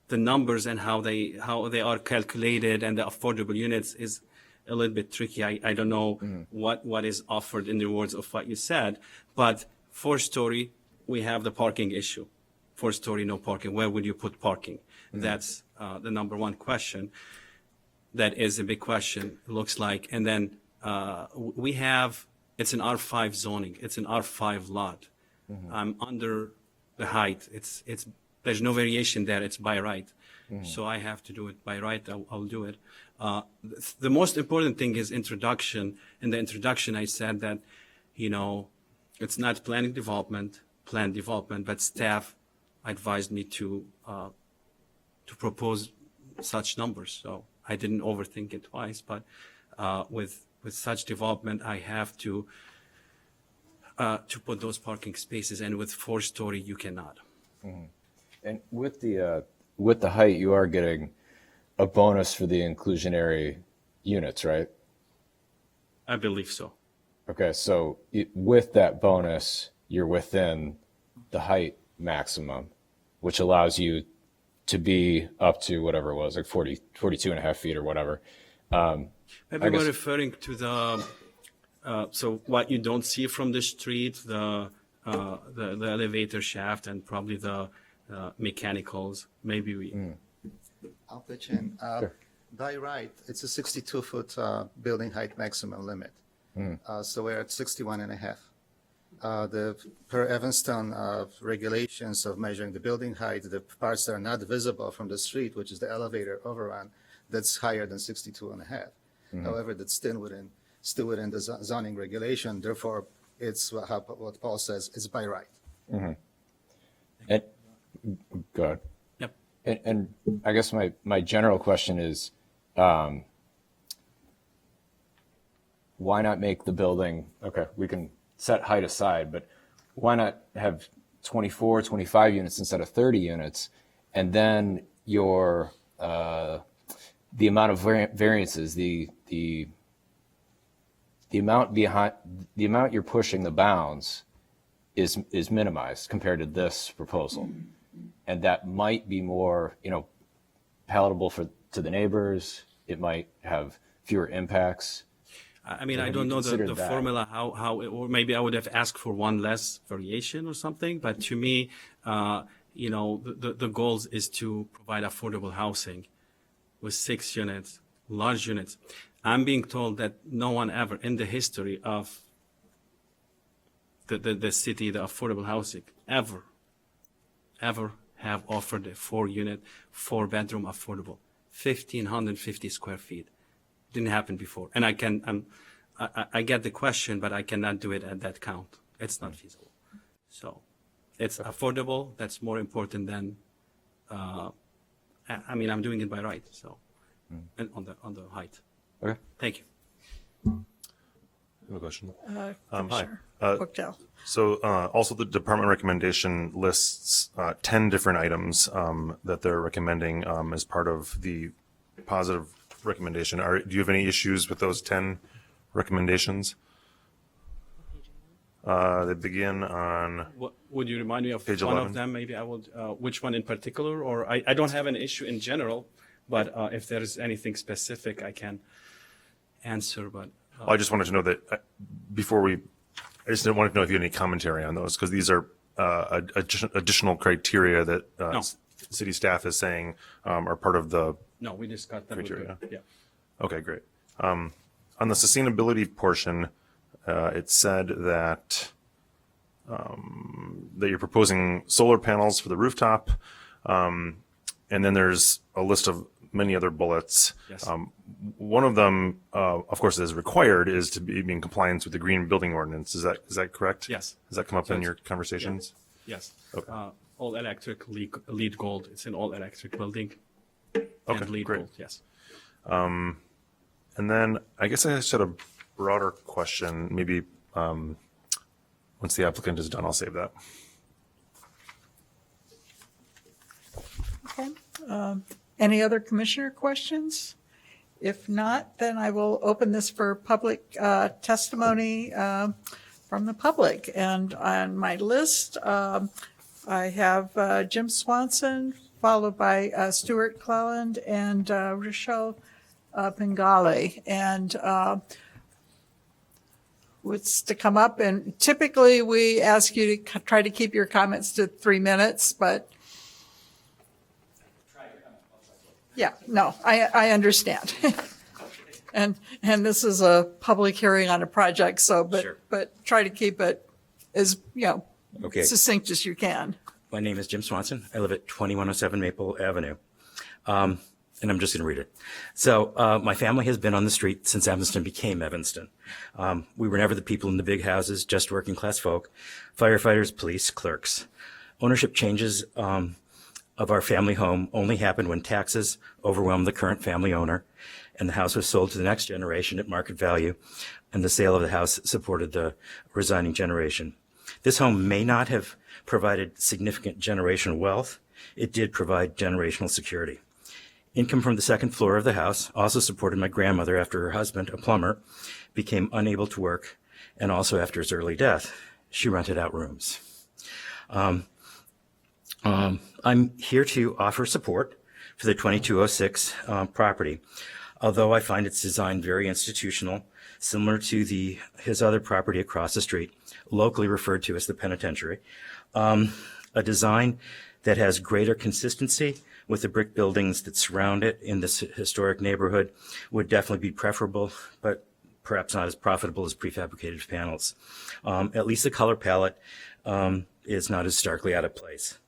the numbers and how they are calculated, and the affordable units is a little bit tricky. I don't know what is offered in the words of what you said, but 4-story, we have the parking issue. 4-story, no parking. Where would you put parking? That's the number one question. That is a big question, it looks like. And then we have, it's an R5 zoning. It's an R5 lot. I'm under the height. There's no variation there. It's by right. So I have to do it by right. I'll do it. The most important thing is introduction. In the introduction, I said that, it's not planned development, but staff advised me to propose such numbers. So I didn't overthink it twice, but with such development, I have to put those parking spaces, and with 4-story, you cannot. And with the height, you are getting a bonus for the inclusionary units, right? I believe so. Okay, so with that bonus, you're within the height maximum, which allows you to be up to whatever it was, like 42 and a half feet or whatever. Maybe I guess- we're referring to the, so what you don't see from the street, the elevator shaft, and probably the mechanicals. Maybe we. I'll pitch in. By right, it's a 62-foot building height maximum limit. So we're at 61 and a half. per Evanston regulations of measuring the building height, the parts that are not visible from the street, which is the elevator overrun, that's higher than 62 and a half. However, that's still within the zoning regulation. Therefore, it's what Paul says, it's by right. And, go ahead. Yep. And I guess my general question is, why not make the building, okay, we can set height aside, but why not have 24, 25 units instead of 30 units? And then your, the amount of variances, the amount you're pushing the bounds is minimized compared to this proposal. And that might be more, palatable to the neighbors. It might have fewer impacts. I mean, I Have don't you know the considered that? formula, or maybe I would have asked for one less variation or something. But to me, the goals is to provide affordable housing with 6 units, large units. I'm being told that no one ever in the history of the city, the affordable housing, ever have offered a 4-unit, 4-bedroom affordable, 1,550 square feet. Didn't happen before. And I get the question, but I cannot do it at that count. It's not feasible. So it's affordable. That's more important than, I'm doing it by right. So, and on the height. Okay. Thank you. You have a question? Hi. Commissioner Bookdell. So also the department recommendation lists 10 different items that they're recommending as part of the positive recommendation. Do you have any issues with those 10 recommendations? They begin on Would you remind me of Page one 11. of them? Maybe I would, which one in particular? Or I don't have an issue in general, but if there is anything specific, I can answer. But I just wanted to know that I just didn't want to know if you had any commentary on those, because these are additional criteria that No. city staff is saying are part of the no, we discussed that. criteria. Yeah. Okay, great. On the sustainability portion, it said that that you're proposing solar panels for the rooftop, and then there's a list of many other bullets. Yes. One of them, of course, is required is to be in compliance with the green building ordinance. Is that correct? Yes. Does that come up So in it's- your conversations? Yes. Okay. All electric, lead gold. It's an all electric building. Okay, And lead great. gold. Yes. And then I guess I just had a broader question. Maybe once the applicant is done, I'll save that. Okay. Any other commissioner questions? If not, then I will open this for public testimony from the public. And on my list, I have Jim Swanson, followed by Stuart Cleland and Rochelle Bengali. And what's to come up, and typically we ask you to try to keep your comments to 3 minutes, but yeah, no, I understand. And this is a public hearing on a project, so, but try to keep it as, Okay. succinct as you can. My name is Jim Swanson. I live at 2107 Maple Avenue. And I'm just going to read it. So, my family has been on the street since Evanston became Evanston. We were never the people in the big houses, just working class folk, firefighters, police, clerks. Ownership changes, of our family home only happened when taxes overwhelmed the current family owner and the house was sold to the next generation at market value, and the sale of the house supported the resigning generation. This home may not have provided significant generational wealth. It did provide generational security. Income from the second floor of the house also supported my grandmother after her husband, a plumber, became unable to work, and also after his early death. She rented out rooms. I'm here to offer support for the 2206 property, although I find its design very institutional, similar to his other property across the street, locally referred to as the penitentiary. A design that has greater consistency with the brick buildings that surround it in this historic neighborhood would definitely be preferable, but perhaps not as profitable as prefabricated panels. At least the color palette is not as starkly out of place.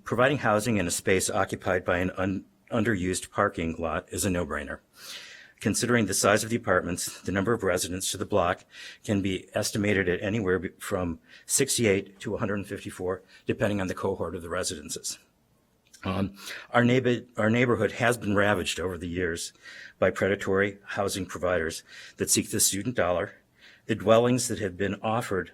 Providing housing in a space occupied by an underused parking lot is a no-brainer. Considering the size of the apartments, the number of residents to the block can be estimated at anywhere from 68 to 154, depending on the cohort of the residences. Our neighborhood has been ravaged over the years by predatory housing providers that seek the student dollar. The dwellings that have been offered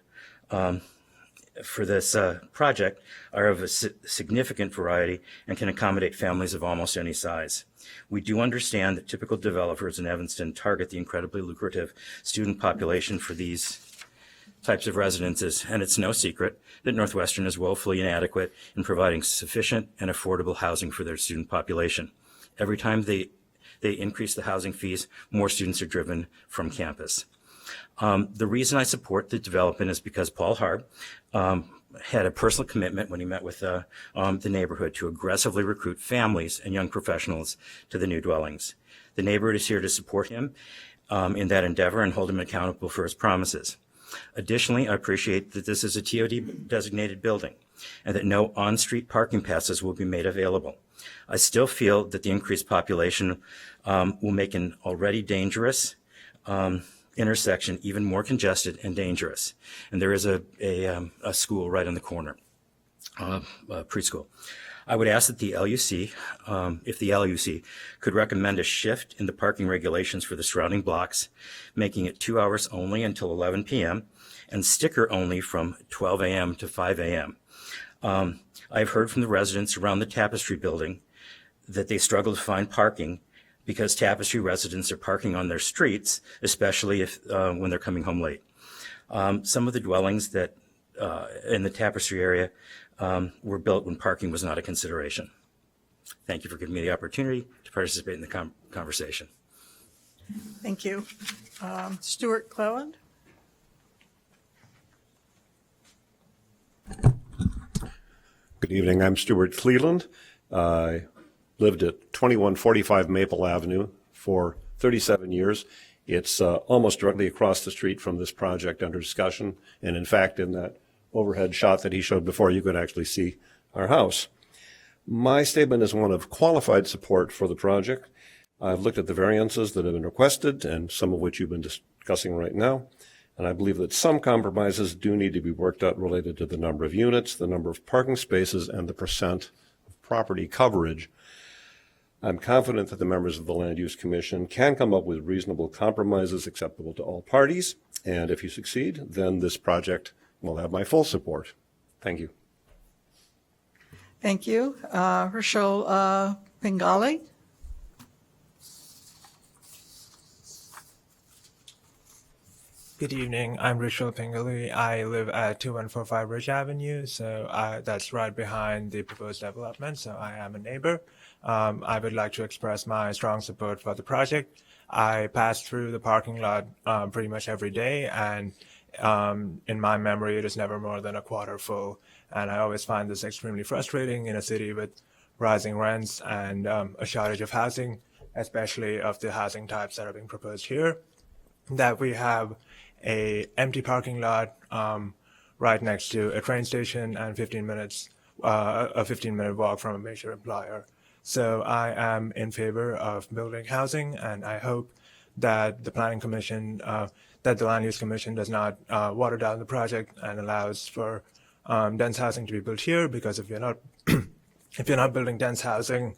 for this project are of a significant variety and can accommodate families of almost any size. We do understand that typical developers in Evanston target the incredibly lucrative student population for these types of residences, and it's no secret that Northwestern is woefully inadequate in providing sufficient and affordable housing for their student population. Every time they increase the housing fees, more students are driven from campus. The reason I support the development is because Paul Harb had a personal commitment when he met with the neighborhood to aggressively recruit families and young professionals to the new dwellings. The neighborhood is here to support him in that endeavor and hold him accountable for his promises. Additionally, I appreciate that this is a TOD designated building and that no on-street parking passes will be made available. I still feel that the increased population will make an already dangerous intersection even more congested and dangerous. And there is a school right on the corner, preschool. I would ask that the LUC, if the LUC could recommend a shift in the parking regulations for the surrounding blocks, making it 2 hours only until 11 p.m. and sticker only from 12 a.m. to 5 a.m. I've heard from the residents around the Tapestry building that they struggle to find parking because Tapestry residents are parking on their streets, especially if when they're coming home late. Some of the dwellings that in the Tapestry area were built when parking was not a consideration. Thank you for giving me the opportunity to participate in the conversation. Thank you. Stuart Cleland? Good evening. I'm Stuart Cleland. I lived at 2145 Maple Avenue for 37 years. It's almost directly across the street from this project under discussion. And in fact, in that overhead shot that he showed before, you could actually see our house. My statement is one of qualified support for the project. I've looked at the variances that have been requested and some of which you've been discussing right now. And I believe that some compromises do need to be worked out related to the number of units, the number of parking spaces, and the percent of property coverage. I'm confident that the members of the Land Use Commission can come up with reasonable compromises acceptable to all parties. And if you succeed, then this project will have my full support. Thank you. Thank you. Herschel Pingali? Good evening. I'm Rishal Pingali. I live at 2145 Ridge Avenue, so that's right behind the proposed development, so I am a neighbor. I would like to express my strong support for the project. I pass through the parking lot pretty much every day, and in my memory, it is never more than a quarter full. And I always find this extremely frustrating in a city with rising rents and a shortage of housing, especially of the housing types that are being proposed here, that we have a empty parking lot right next to a train station and 15 minutes, a 15-minute walk from a major employer. So I am in favor of building housing, and I hope that the Planning Commission, that the Land Use Commission does not water down the project and allows for dense housing to be built here, because if you're not if you're not building dense housing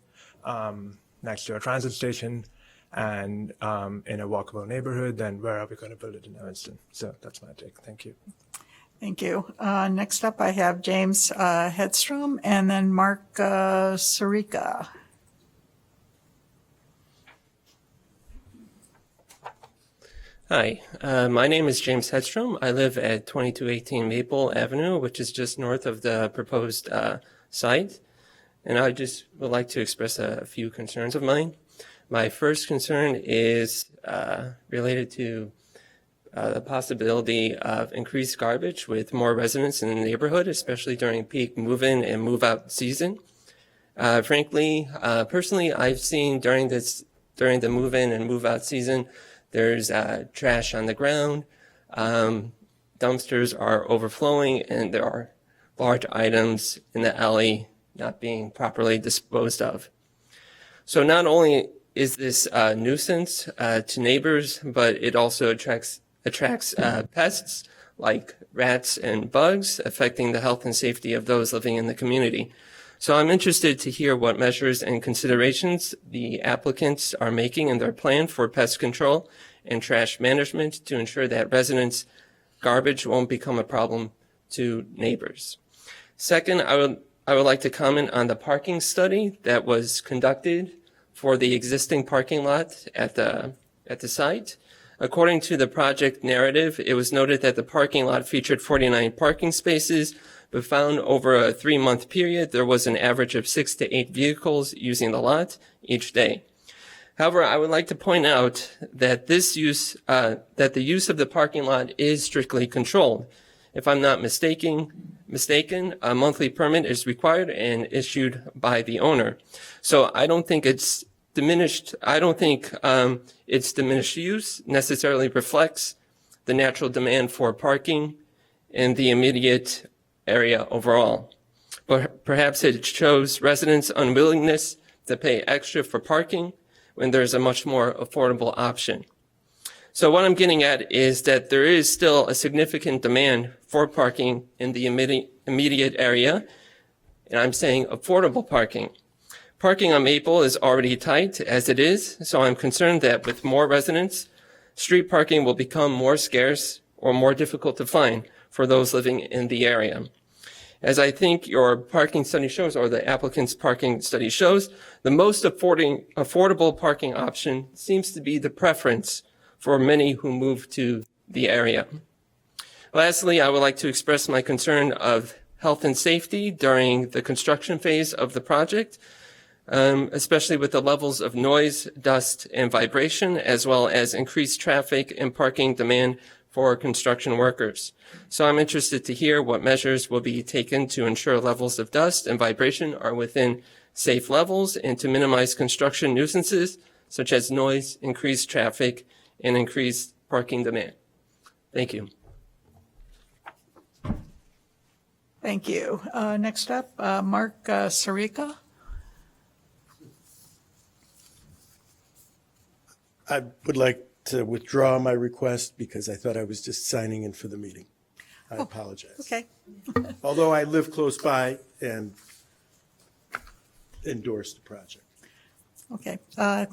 next to a transit station and in a walkable neighborhood, then where are we going to build it in Evanston? So that's my take. Thank you. Thank you. Next up, I have James Hedstrom and then Mark Sirica. Hi, my name is James Hedstrom. I live at 2218 Maple Avenue, which is just north of the proposed site. And I just would like to express a few concerns of mine. My first concern is related to the possibility of increased garbage with more residents in the neighborhood, especially during peak move-in and move-out season. Frankly, personally, I've seen during the move-in and move-out season There's trash on the ground. Dumpsters are overflowing, and there are large items in the alley not being properly disposed of. So not only is this a nuisance to neighbors, but it also attracts pests like rats and bugs, affecting the health and safety of those living in the community. So I'm interested to hear what measures and considerations the applicants are making in their plan for pest control and trash management to ensure that residents' garbage won't become a problem to neighbors. Second, I would like to comment on the parking study that was conducted for the existing parking lot at the site. According to the project narrative, it was noted that the parking lot featured 49 parking spaces, but found over a 3-month period, there was an average of 6 to 8 vehicles using the lot each day. However, I would like to point out that the use of the parking lot is strictly controlled. If I'm not mistaken, a monthly permit is required and issued by the owner. So I don't think it's diminished. I don't think its diminished use necessarily reflects the natural demand for parking in the immediate area overall. But perhaps it shows residents' unwillingness to pay extra for parking when there's a much more affordable option. So what I'm getting at is that there is still a significant demand for parking in the immediate area, and I'm saying affordable parking. Parking on Maple is already tight as it is, so I'm concerned that with more residents, street parking will become more scarce or more difficult to find for those living in the area. As I think your parking study shows, or the applicant's parking study shows, the most affordable parking option seems to be the preference for many who move to the area. Lastly, I would like to express my concern of health and safety during the construction phase of the project, especially with the levels of noise, dust, and vibration, as well as increased traffic and parking demand for construction workers. So I'm interested to hear what measures will be taken to ensure levels of dust and vibration are within safe levels and to minimize construction nuisances such as noise, increased traffic, and increased parking demand. Thank you. Thank you. Next up, Mark Sirica. I would like to withdraw my request because I thought I was just signing in for the meeting. I apologize. Okay. Although I live close by and endorse the project. Okay,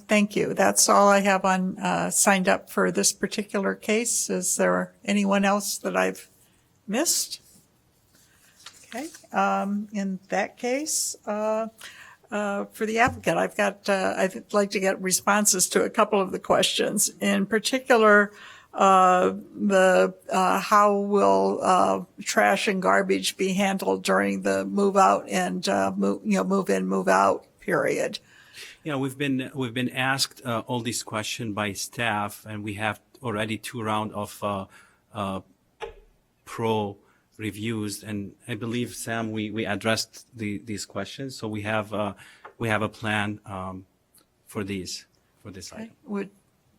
thank you. That's all I have on signed up for this particular case. Is there anyone else that I've missed? Okay, in that case, for the applicant, I'd like to get responses to a couple of the questions. In particular, how will trash and garbage be handled during the move out and move in, move out period? Yeah, we've been asked all these questions by staff, and we have already 2 rounds of pro reviews, and I believe, Sam, we addressed these questions, so we have a plan for this item.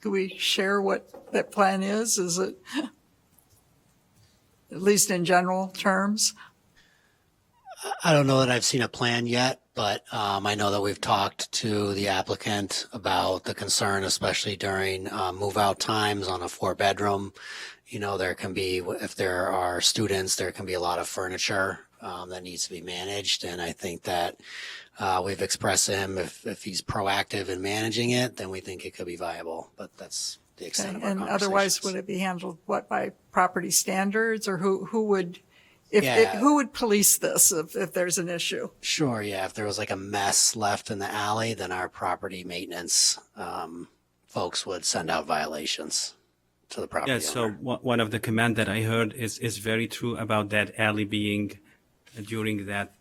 Could we share what that plan is? Is it, at least in general terms? I don't know that I've seen a plan yet, but I know that we've talked to the applicant about the concern, especially during move-out times on a 4-bedroom. You know, there can be, if there are students, there can be a lot of furniture that needs to be managed. And I think that we've expressed to him if he's proactive in managing it, then we think it could be viable. But that's the extent of our And conversations. otherwise, would it be handled, by property standards, or who would, who would police this if there's an issue? Sure, yeah. If there was like a mess left in the alley, then our property maintenance folks would send out violations to the property Yeah, so owner. one of the comment that I heard is very true about that alley being during that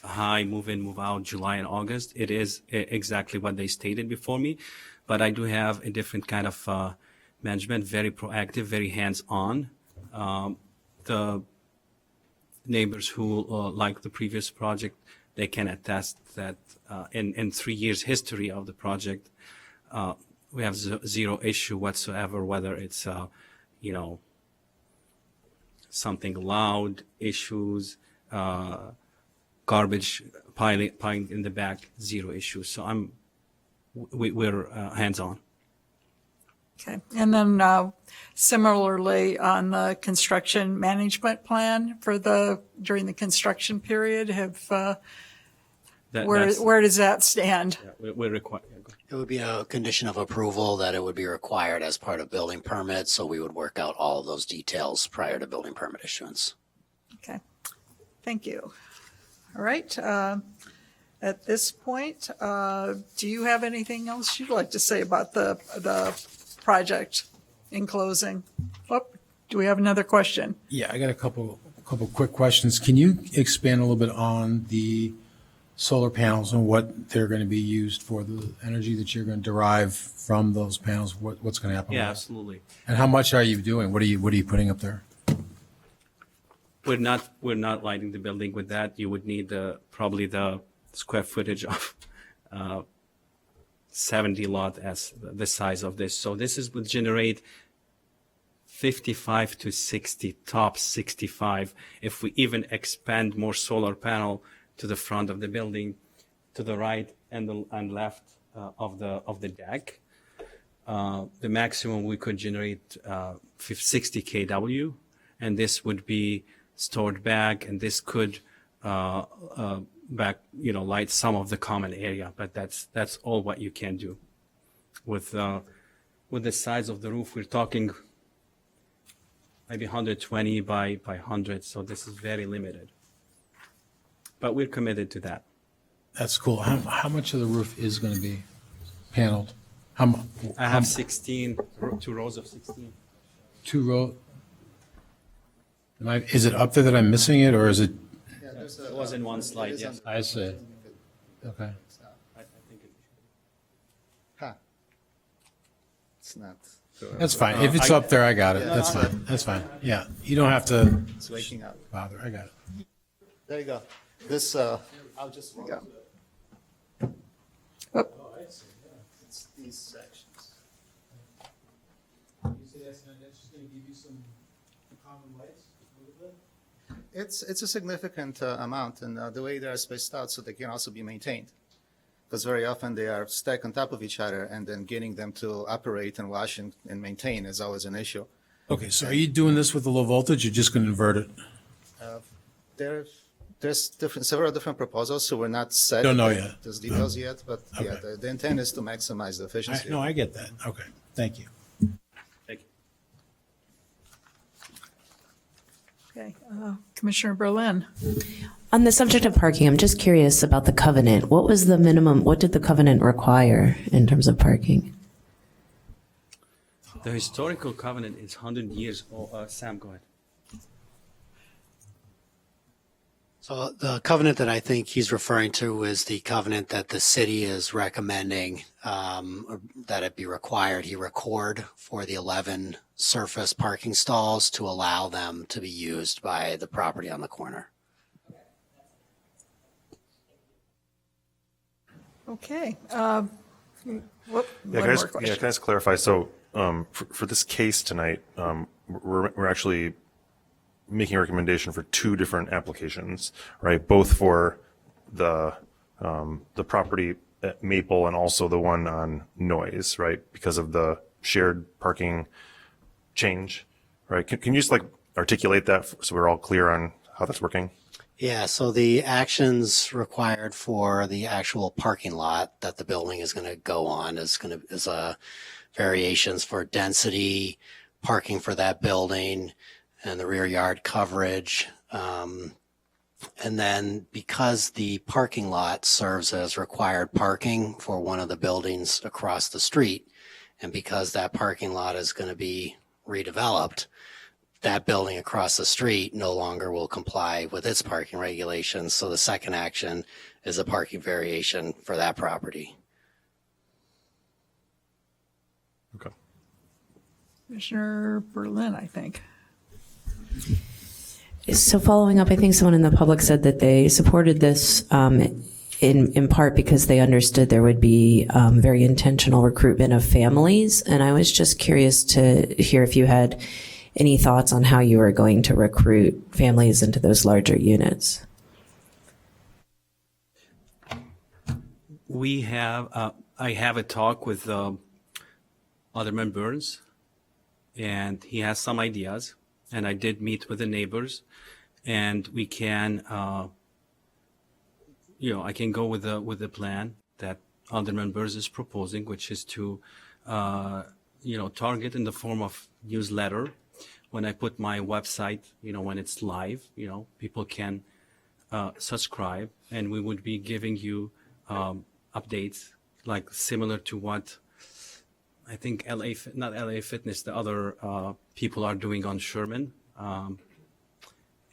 high move in, move out, July and August. It is exactly what they stated before me, but I do have a different kind of management, very proactive, very hands-on. The neighbors who like the previous project, they can attest that in 3 years history of the project, we have zero issue whatsoever, whether it's, you know, something loud issues, garbage piling in the back, zero issues. So we're hands-on. Okay, and then similarly on the construction management plan for during the construction period, where does that stand? We're required. It would be a condition of approval that it would be required as part of building permits, so we would work out all of those details prior to building permit issuance. Okay, thank you. All right, at this point, do you have anything else you'd like to say about the project in closing? Oh, do we have another question? Yeah, I got a couple quick questions. Can you expand a little bit on the solar panels and what they're going to be used for, the energy that you're going to derive from those panels? What's going to happen? Yeah, with that? absolutely. And how much are you doing? What are you putting up there? We're not lighting the building with that. You would need probably the square footage of 70 lot as the size of this. So this would generate 55 to 60, top 65. If we even expand more solar panel to the front of the building, to the right and left of the deck, the maximum we could generate 60 kW, and this would be stored back, and this could light some of the common area, but that's all what you can do. With the size of the roof, we're talking maybe 120 by 100, so this is very limited. But we're committed to that. That's cool. How much of the roof is going to be paneled? I have 16, 2 rows of 16. 2 row. Is it up there that I'm missing it, or is it? It was in one slide, yes. I see. Okay. I think it Huh. It's not. That's fine. If it's up there, I got it. That's fine. That's fine. Yeah. You don't have to It's waking up. bother. I got it. There you go. This, I'll just. Oh. It's these sections. It's a significant amount, and the way they are spaced out so they can also be maintained. Because very often they are stacked on top of each other, and then getting them to operate and wash and maintain is always an issue. Okay. So are you doing this with the low voltage? You're just going to invert it? There's several different proposals, so we're not set. Don't know yet. Those details yet, but Okay. yeah, the intent is to maximize the efficiency. No, I get that. Okay. Thank you. Thank you. Okay, Commissioner Berlin. On the subject of parking, I'm just curious about the covenant. What was the minimum, what did the covenant require in terms of parking? The historical covenant is 100 years old. Sam, go ahead. So the covenant that I think he's referring to is the covenant that the city is recommending that it be required he record for the 11 surface parking stalls to allow them to be used by the property on the corner. Okay. Yeah, can I just clarify? So for this case tonight, we're actually making a recommendation for 2 different applications, right? Both for the property at Maple and also the one on Noise, right? Because of the shared parking change, right? Can you just articulate that so we're all clear on how that's working? Yeah, so the actions required for the actual parking lot that the building is going to go on is variations for density, parking for that building, and the rear yard coverage. And then because the parking lot serves as required parking for one of the buildings across the street, and because that parking lot is going to be redeveloped, that building across the street no longer will comply with its parking regulations. So the second action is a parking variation for that property. Okay. Commissioner Berlin, I think. So following up, I think someone in the public said that they supported this in part because they understood there would be very intentional recruitment of families. And I was just curious to hear if you had any thoughts on how you were going to recruit families into those larger units. We have, I have a talk with Alderman Burns, and he has some ideas. And I did meet with the neighbors, and we can, I can go with the plan that Alderman Burns is proposing, which is to, target in the form of newsletter. When I put my website, when it's live, people can subscribe, and we would be giving you updates like similar to what I think not LA Fitness, the other people are doing on Sherman,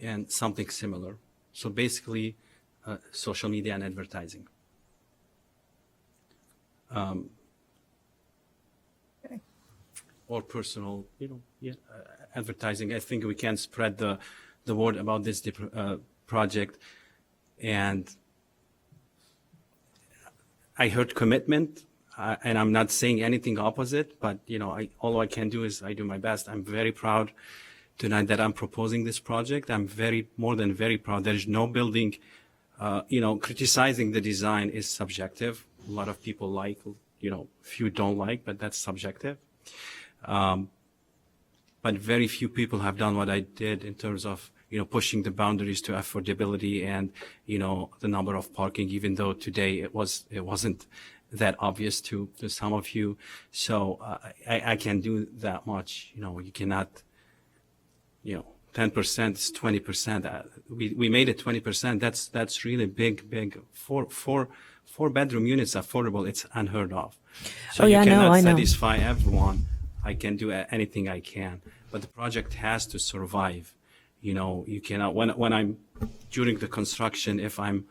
and something similar. So basically, social media and advertising. Or personal, advertising. I think we can spread the word about this project. And I heard commitment, and I'm not saying anything opposite, but all I can do is I do my best. I'm very proud tonight that I'm proposing this project. I'm more than very proud. There is no building, criticizing the design is subjective. A lot of people like, few don't like, but that's subjective. But very few people have done what I did in terms of, pushing the boundaries to affordability and, the number of parking, even though today it wasn't that obvious to some of you. So I can do that much. You cannot, 10% is 20%. We made it 20%. That's really big. Four bedroom units affordable. It's unheard of. So you cannot satisfy everyone. I can do anything I can, but the project has to survive. You cannot, when I'm during the construction, if I'm,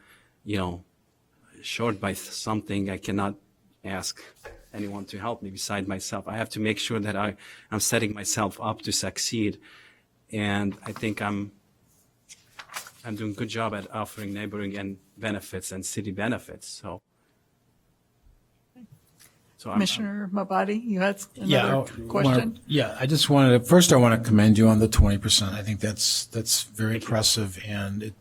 short by something, I cannot ask anyone to help me beside myself. I have to make sure that I'm setting myself up to succeed. And I think I'm doing a good job at offering neighboring and benefits and city benefits. So Commissioner Mabadi, you had another question? I just wanted to, first I want to commend you on the 20%. I think that's very impressive, and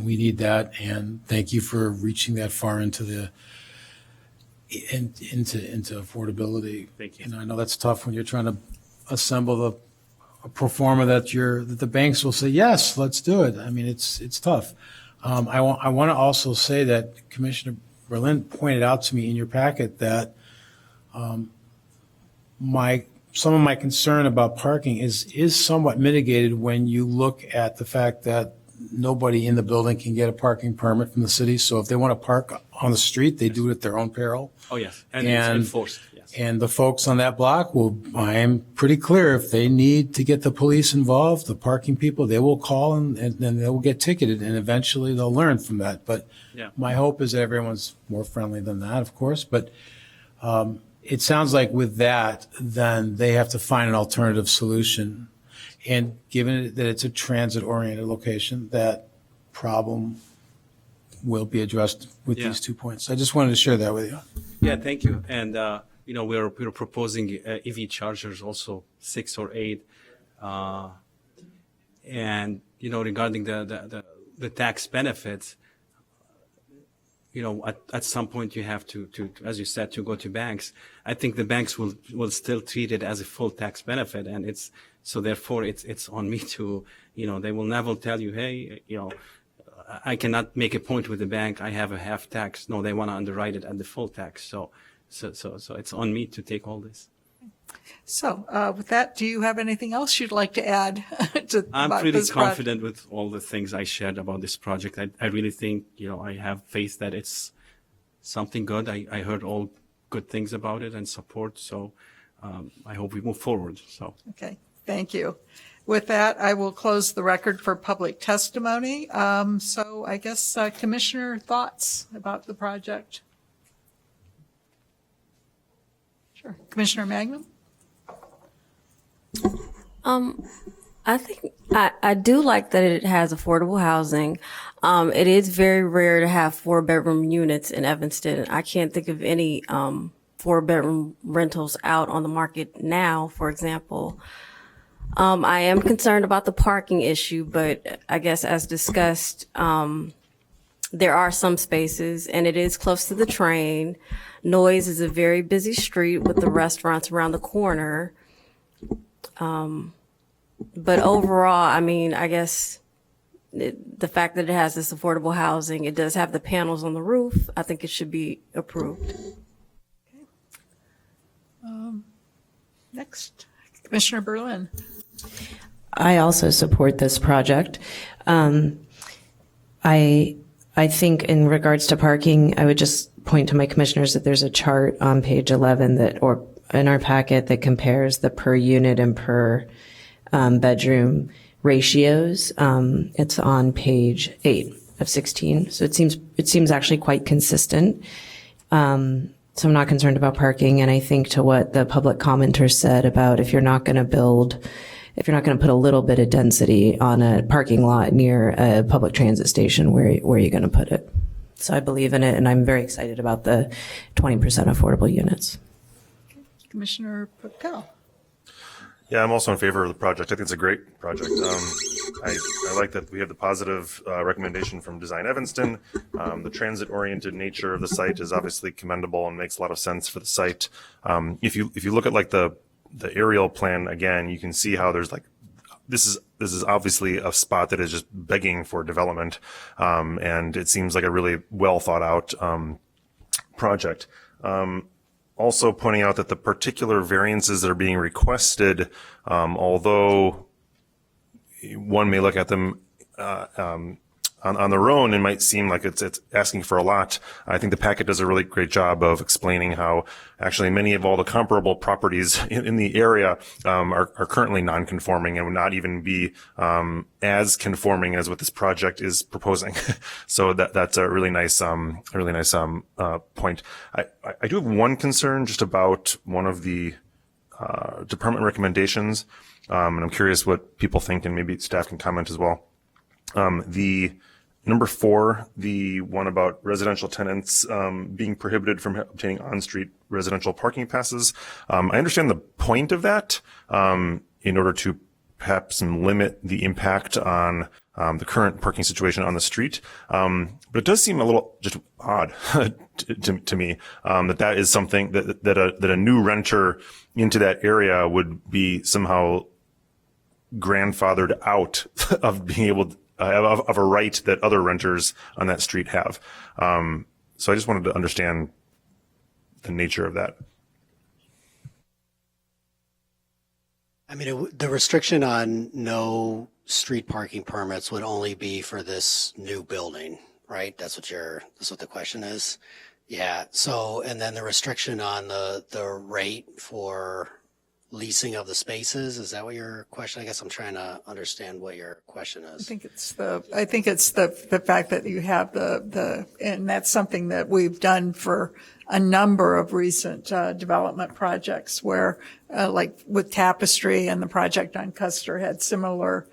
we need that. And thank you for reaching that far into affordability. Thank you. And I know that's tough when you're trying to assemble a pro forma that the banks will say, yes, let's do it. I mean, it's tough. I want to also say that Commissioner Berlin pointed out to me in your packet that some of my concern about parking is somewhat mitigated when you look at the fact that nobody in the building can get a parking permit from the city. So if they want to park on the street, they do it at their own peril. Oh, yes. And it's enforced. Yes. And the folks on that block I am pretty clear, if they need to get the police involved, the parking people, they will call and then they will get ticketed, and eventually they'll learn from that. But my hope is that everyone's more friendly than that, of course. But it sounds like with that, then they have to find an alternative solution. And given that it's a transit-oriented location, that problem will be addressed with these 2 points. I just wanted to share that with you. Yeah, thank you. And, we're proposing EV chargers also 6 or 8. And, regarding the tax benefits, at some point you have to, as you said, to go to banks. I think the banks will still treat it as a full tax benefit, and therefore it's on me to, they will never tell you, hey, I cannot make a point with the bank. I have a half tax. No, they want to underwrite it at the full tax. So it's on me to take all this. So with that, do you have anything else you'd like to add? I'm pretty confident with all the things I shared about this project. I really think, I have faith that it's something good. I heard all good things about it and support. So I hope we move forward. So. Okay, thank you. With that, I will close the record for public testimony. So I guess, Commissioner, thoughts about the project? Sure. Commissioner Magnum? I think I do like that it has affordable housing. It is very rare to have 4-bedroom units in Evanston. I can't think of any 4-bedroom rentals out on the market now, for example. I am concerned about the parking issue, but I guess as discussed, there are some spaces and it is close to the train. Noise is a very busy street with the restaurants around the corner. But overall, I mean, I guess the fact that it has this affordable housing, it does have the panels on the roof. I think it should be approved. Next, Commissioner Berlin. I also support this project. I think in regards to parking, I would just point to my commissioners that there's a chart on page 11 or in our packet that compares the per unit and per bedroom ratios. It's on page 8 of 16. So it seems actually quite consistent. So I'm not concerned about parking. And I think to what the public commenter said about if you're not going to put a little bit of density on a parking lot near a public transit station, where are you going to put it? So I believe in it, and I'm very excited about the 20% affordable units. Commissioner Patel. Yeah, I'm also in favor of the project. I think it's a great project. I like that we have the positive recommendation from Design Evanston. The transit-oriented nature of the site is obviously commendable and makes a lot of sense for the site. If you look at like the aerial plan again, you can see how there's like this is obviously a spot that is just begging for development, and it seems like a really well thought out project. Also pointing out that the particular variances that are being requested, although one may look at them on their own, it might seem like it's asking for a lot. I think the packet does a really great job of explaining how actually many of all the comparable properties in the area are currently non-conforming and would not even be as conforming as what this project is proposing. So that's a really nice point. I do have one concern just about one of the department recommendations, and I'm curious what people think, and maybe staff can comment as well. The number 4, the one about residential tenants being prohibited from obtaining on-street residential parking passes. I understand the point of that in order to perhaps limit the impact on the current parking situation on the street. But it does seem a little just odd to me that is something that a new renter into that area would be somehow grandfathered out of being able to of a right that other renters on that street have. So I just wanted to understand the nature of that. I mean, the restriction on no street parking permits would only be for this new building, right? That's what the question is. Yeah. So, and then the restriction on the rate for leasing of the spaces, is that what your question? I guess I'm trying to understand what your question is. I think it's the fact that you have and that's something that we've done for a number of recent development projects where, like with Tapestry and the project on Custer had similar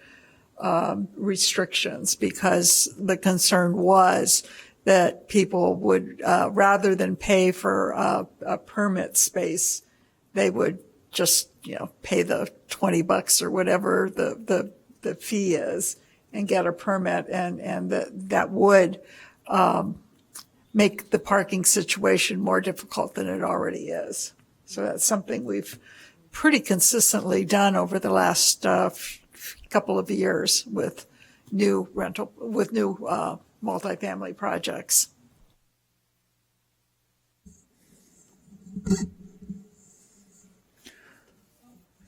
restrictions, because the concern was that people would, rather than pay for a permit space, they would just, pay the $20 or whatever the fee is and get a permit, and that would make the parking situation more difficult than it already is. So that's something we've pretty consistently done over the last couple of years with new multifamily projects.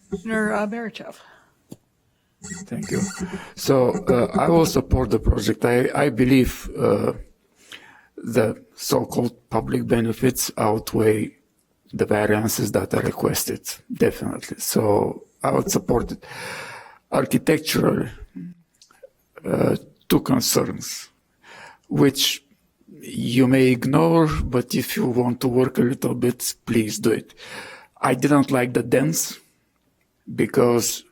Commissioner Barachev. Thank you. So I will support the project. I believe the so-called public benefits outweigh the variances that are requested, definitely. So I would support it. Architectural, 2 concerns, which you may ignore, but if you want to work a little bit, please do it. I didn't like the dens, because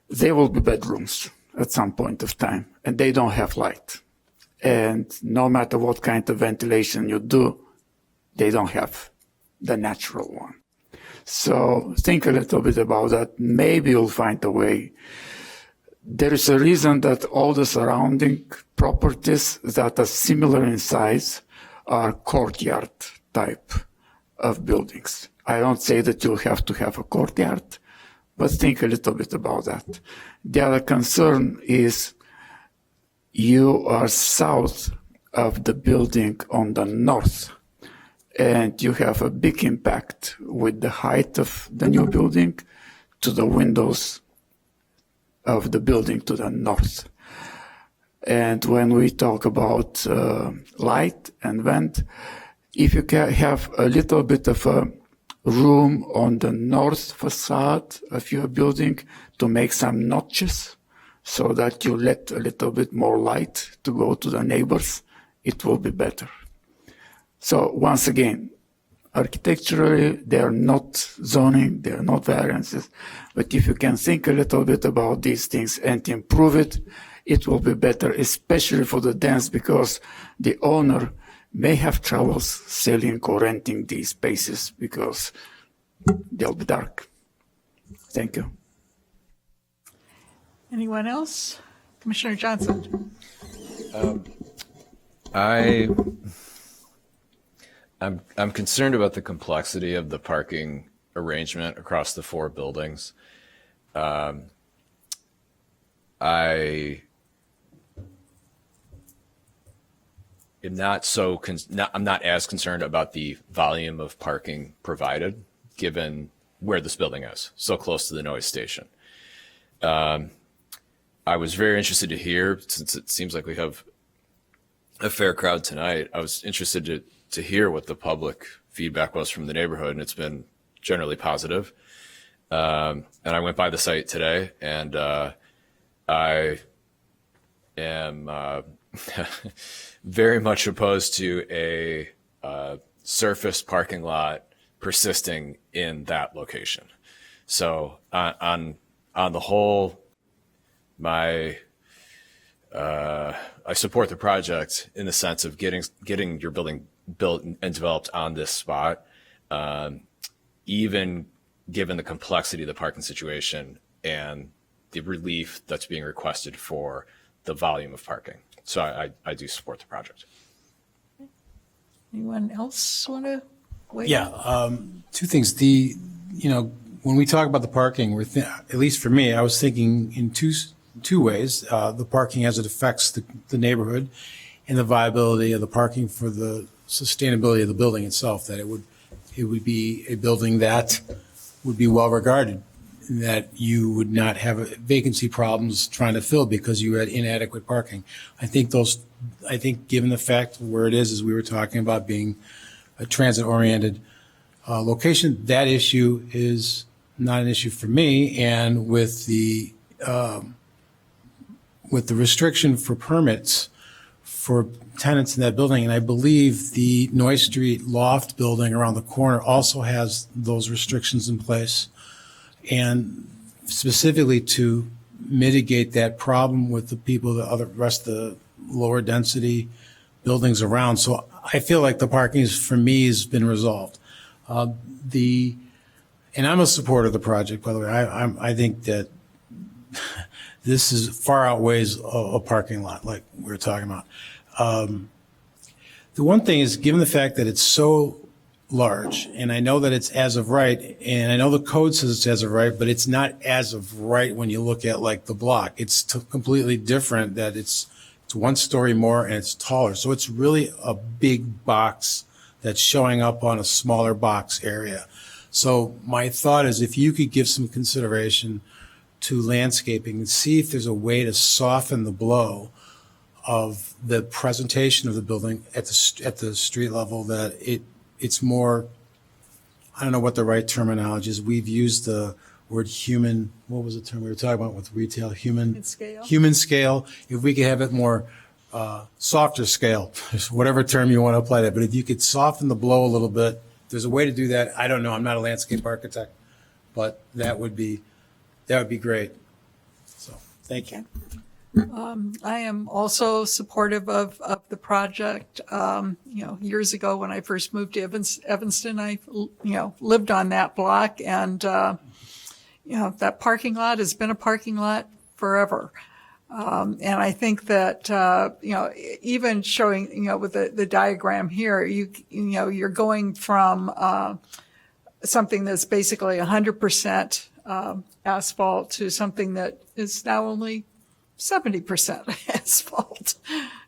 they will be bedrooms at some point of time, and they don't have light. And no matter what kind of ventilation you do, they don't have the natural one. So think a little bit about that. Maybe you'll find a way. There is a reason that all the surrounding properties that are similar in size are courtyard type of buildings. I don't say that you have to have a courtyard, but think a little bit about that. The other concern is you are south of the building on the north, and you have a big impact with the height of the new building to the windows of the building to the north. And when we talk about light and vent, if you can have a little bit of a room on the north facade of your building to make some notches so that you let a little bit more light to go to the neighbors, it will be better. So once again, architecturally, they are not zoning, they are not variances, but if you can think a little bit about these things and improve it, it will be better, especially for the dance, because the owner may have troubles selling or renting these spaces because they'll be dark. Thank you. Anyone else? Commissioner Johnson. I'm concerned about the complexity of the parking arrangement across the 4 buildings. I am I'm not as concerned about the volume of parking provided, given where this building is, so close to the noise station. I was very interested to hear, since it seems like we have a fair crowd tonight, I was interested to hear what the public feedback was from the neighborhood, and it's been generally positive. And I went by the site today, and I am very much opposed to a surface parking lot persisting in that location. So on the whole, I support the project in the sense of getting your building built and developed on this spot, even given the complexity of the parking situation and the relief that's being requested for the volume of parking. So I do support the project. Anyone else want to weigh in? Yeah, 2 things. When we talk about the parking, at least for me, I was thinking in two ways. The parking as it affects the neighborhood and the viability of the parking for the sustainability of the building itself, that it would be a building that would be well regarded, that you would not have vacancy problems trying to fill because you had inadequate parking. I think given the fact where it is, as we were talking about being a transit-oriented location, that issue is not an issue for me. And with the restriction for permits for tenants in that building, and I believe the Noy Street loft building around the corner also has those restrictions in place, and specifically to mitigate that problem with the people, the rest of the lower density buildings around. So I feel like the parking for me has been resolved. And I'm a supporter of the project, by the way. I think that this is far outweighs a parking lot like we were talking about. The one thing is, given the fact that it's so large, and I know that it's as of right, and I know the code says it's as of right, but it's not as of right when you look at like the block. It's completely different, that it's 1 story more and it's taller. So it's really a big box that's showing up on a smaller box area. So my thought is, if you could give some consideration to landscaping and see if there's a way to soften the blow of the presentation of the building at the street level, that it's more, I don't know what the right terminology is. We've used the word human, what was the term we were talking about with retail? Human scale. If we could have it more softer scale, whatever term you want to apply that. But if you could soften the blow a little bit, there's a way to do that. I don't know. I'm not a landscape architect, but that would be great. Thank you. I am also supportive of the project. Years ago when I first moved to Evanston, I, lived on that block, and, that parking lot has been a parking lot forever. And I think that, even showing, with the diagram here, you're going from, something that's basically 100%, asphalt to something that is now only 70% asphalt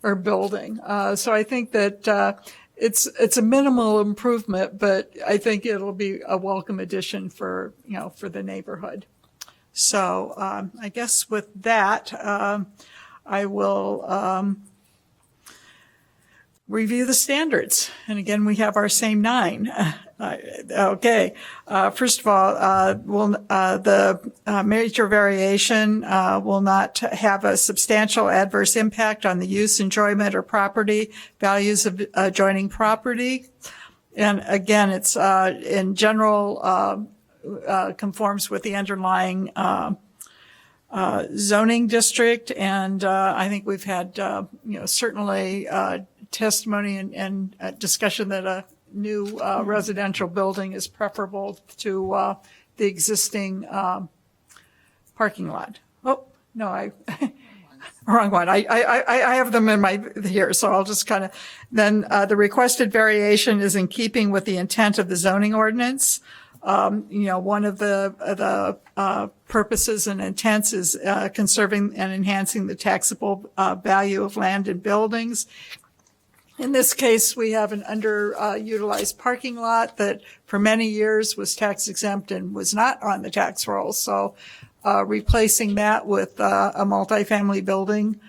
or building. So I think that, it's a minimal improvement, but I think it'll be a welcome addition for the neighborhood. So, I guess with that, I will, review the standards. And again, we have our same 9. Okay. First of all, the major variation will not have a substantial adverse impact on the use, enjoyment, or property values of adjoining property. And again, it's in general conforms with the underlying zoning district. And I think we've had certainly testimony and discussion that a new residential building is preferable to the existing parking lot. Oh, no, wrong one. I have them in my here, so I'll just kind of, then the requested variation is in keeping with the intent of the zoning ordinance. One of the purposes and intents is conserving and enhancing the taxable value of land and buildings. In this case, we have an underutilized parking lot that for many years was tax exempt and was not on the tax roll. So replacing that with a multifamily building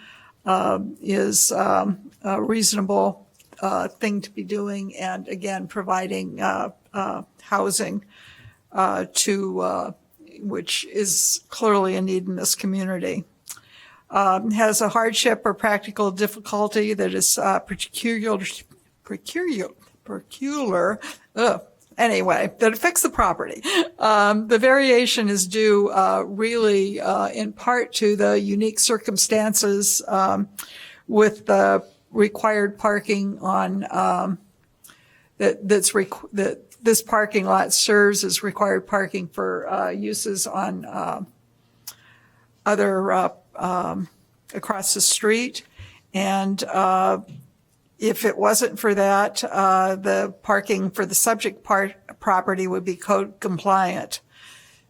is a reasonable thing to be doing, and again, providing housing to which is clearly a need in this community. Has a hardship or practical difficulty that is anyway, that affects the property. The variation is due really in part to the unique circumstances with the required parking on that this parking lot serves as required parking for uses on other across the street. And if it wasn't for that, the parking for the subject property would be code compliant.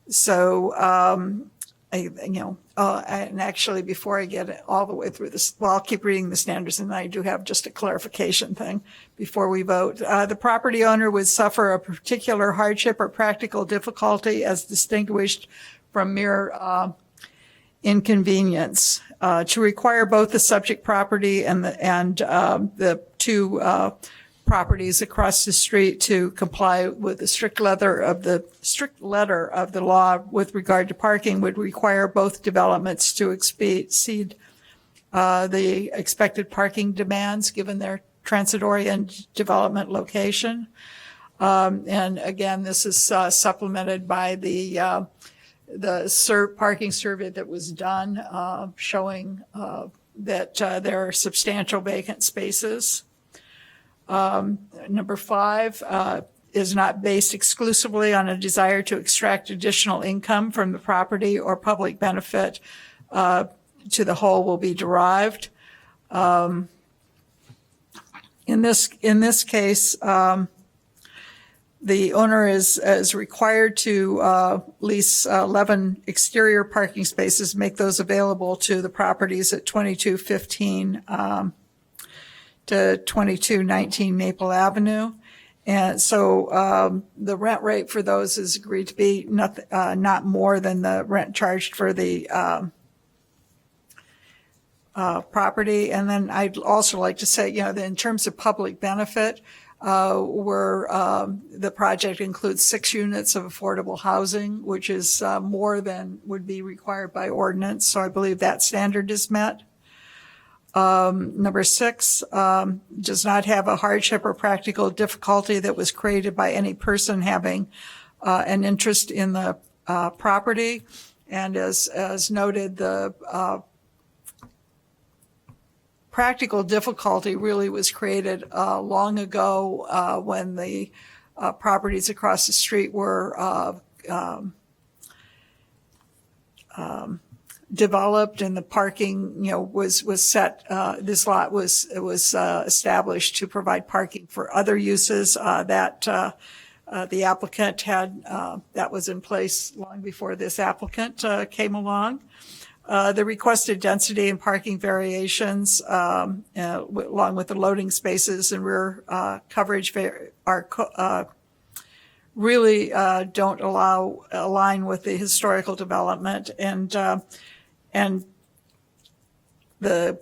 So, and actually, before I get all the way through this, well, I'll keep reading the standards, and I do have just a clarification thing before we vote. The property owner would suffer a particular hardship or practical difficulty as distinguished from mere inconvenience. To require both the subject property and the two properties across the street to comply with the strict letter of the law with regard to parking would require both developments to exceed the expected parking demands given their transitory and development location. And again, this is supplemented by the parking survey that was done, showing that there are substantial vacant spaces. Number 5 is not based exclusively on a desire to extract additional income from the property or public benefit to the whole will be derived. In this case, the owner is required to lease 11 exterior parking spaces, make those available to the properties at 2215 to 2219 Maple Avenue. And so the rent rate for those is agreed to be not more than the rent charged for the property. And then I'd also like to say, that in terms of public benefit, the project includes 6 units of affordable housing, which is more than would be required by ordinance. So I believe that standard is met. Number 6 does not have a hardship or practical difficulty that was created by any person having an interest in the property. And as noted, the practical difficulty really was created long ago when the properties across the street were developed and the parking, was set. This lot was established to provide parking for other uses that the applicant had. That was in place long before this applicant came along. The requested density and parking variations, along with the loading spaces and rear coverage, really don't align with the historical development and the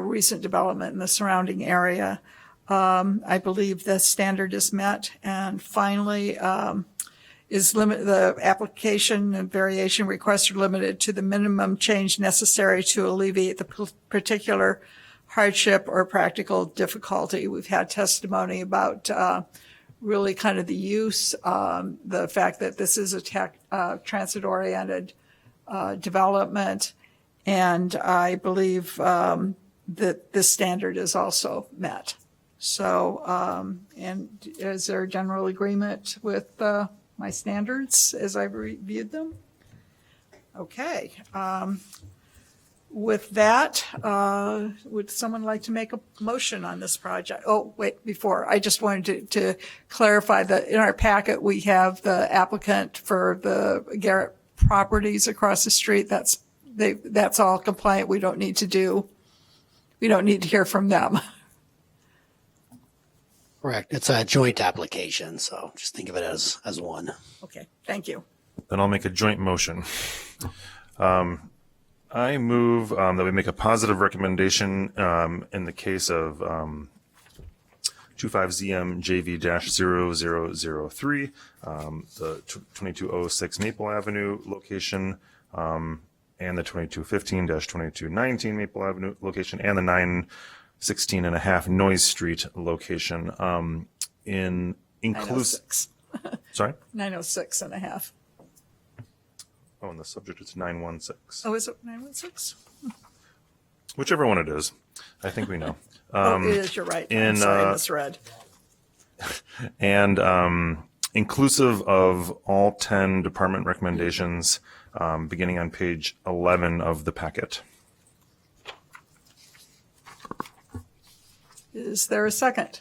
recent development in the surrounding area. I believe the standard is met. And finally, the application and variation requests are limited to the minimum change necessary to alleviate the particular hardship or practical difficulty. We've had testimony about really kind of the use, the fact that this is a transit-oriented development, and I believe that this standard is also met. So, and is there general agreement with my standards as I've reviewed them? Okay. With that, would someone like to make a motion on this project? Oh, wait, before, I just wanted to clarify that in our packet, we have the applicant for the Garrett properties across the street. That's all compliant. We don't need to hear from them. Correct. It's a joint application, so just think of it as one. Okay, thank you. Then I'll make a joint motion. I move that we make a positive recommendation in the case of 25ZM JV-0003, the 2206 Maple Avenue location, and the 2215-2219 Maple Avenue location, and the 916.5 Noyes Street location. In inclusive. 906. Sorry? 906.5. Oh, and the subject is 916. Oh, is it 916? Whichever one it is. I think we know. It is, you're right. I'm sorry, I misread. And inclusive of all 10 department recommendations, beginning on page 11 of the packet. Is there a second?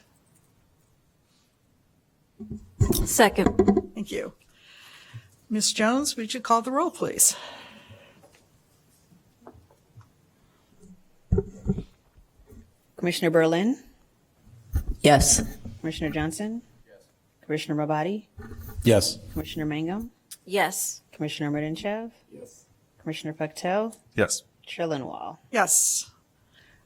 Second. Thank you. Ms. Jones, would you call the roll, please? Commissioner Berlin? Yes. Commissioner Johnson? Yes. Commissioner Mabadi? Yes. Commissioner Mangum? Yes. Commissioner Merdinchev? Yes. Commissioner Puctel? Yes. Chair Linwall? Yes.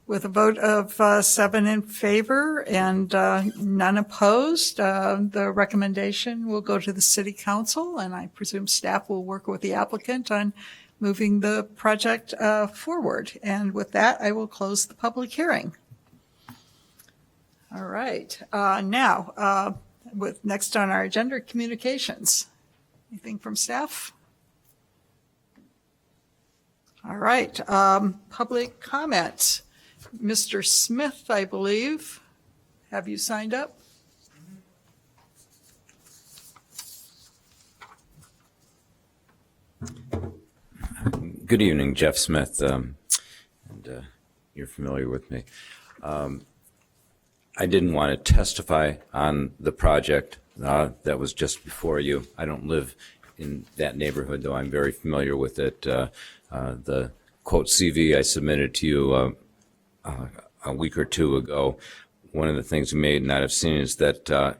With a vote of 7 in favor and none opposed, the recommendation will go to the City Council, and I presume staff will work with the applicant on moving the project forward. And with that, I will close the public hearing. All right. Now, with next on our agenda, communications. Anything from staff? All right. Public comment. Mr. Smith, I believe. Have you signed up? Good evening, Jeff Smith, and you're familiar with me. I didn't want to testify on the project that was just before you. I don't live in that neighborhood, though I'm very familiar with it. The quote CV I submitted to you a week or two ago, one of the things you may not have seen is that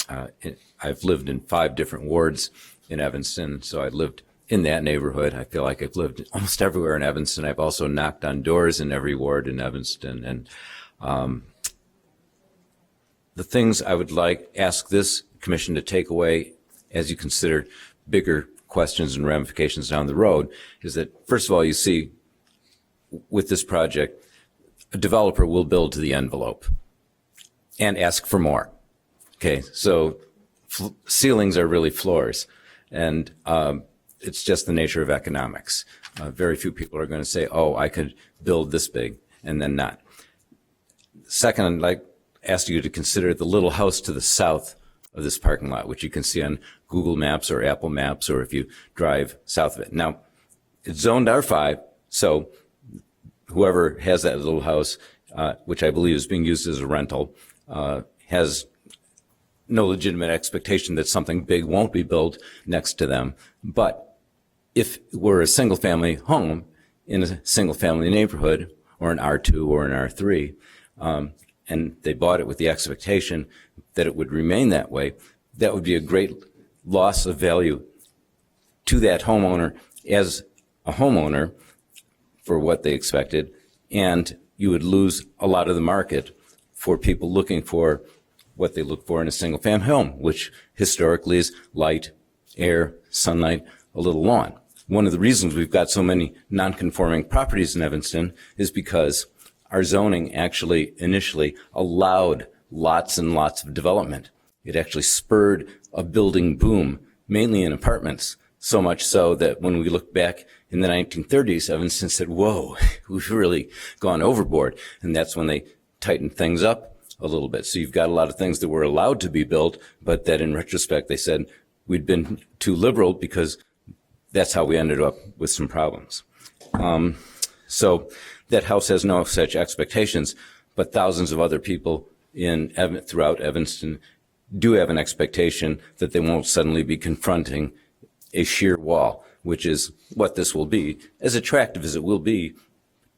I've lived in 5 different wards in Evanston, so I lived in that neighborhood. I feel like I've lived almost everywhere in Evanston. I've also knocked on doors in every ward in Evanston, and the things I would ask this commission to take away as you consider bigger questions and ramifications down the road is that, first of all, you see with this project, a developer will build to the envelope and ask for more. Okay, so ceilings are really floors. And it's just the nature of economics. Very few people are going to say, oh, I could build this big and then not. Second, I'd like to ask you to consider the little house to the south of this parking lot, which you can see on Google Maps or Apple Maps, or if you drive south of it. Now, it's zoned R5, so whoever has that little house, which I believe is being used as a rental, has no legitimate expectation that something big won't be built next to them. But if we're a single-family home in a single-family neighborhood, or an R2 or an R3, and they bought it with the expectation that it would remain that way, that would be a great loss of value to that homeowner as a homeowner for what they expected, and you would lose a lot of the market for people looking for what they look for in a single-family home, which historically is light, air, sunlight, a little lawn. One of the reasons we've got so many non-conforming properties in Evanston is because our zoning actually initially allowed lots and lots of development. It actually spurred a building boom, mainly in apartments, so much so that when we look back in the 1930s, Evanston said, whoa, we've really gone overboard. And that's when they tightened things up a little bit. So you've got a lot of things that were allowed to be built, but that in retrospect, they said we'd been too liberal because that's how we ended up with some problems. So that house has no such expectations, but thousands of other people throughout Evanston do have an expectation that they won't suddenly be confronting a sheer wall, which is what this will be, as attractive as it will be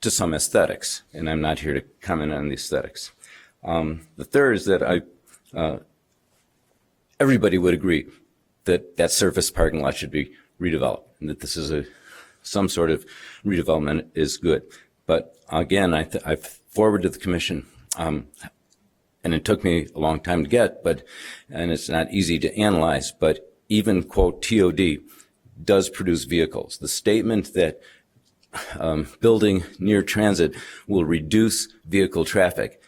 to some aesthetics. And I'm not here to comment on the aesthetics. The third is that everybody would agree that that surface parking lot should be redeveloped, and that this is some sort of redevelopment is good. But again, I've forwarded to the commission, and it took me a long time to get, and it's not easy to analyze, but even, quote, TOD does produce vehicles. The statement that building near transit will reduce vehicle traffic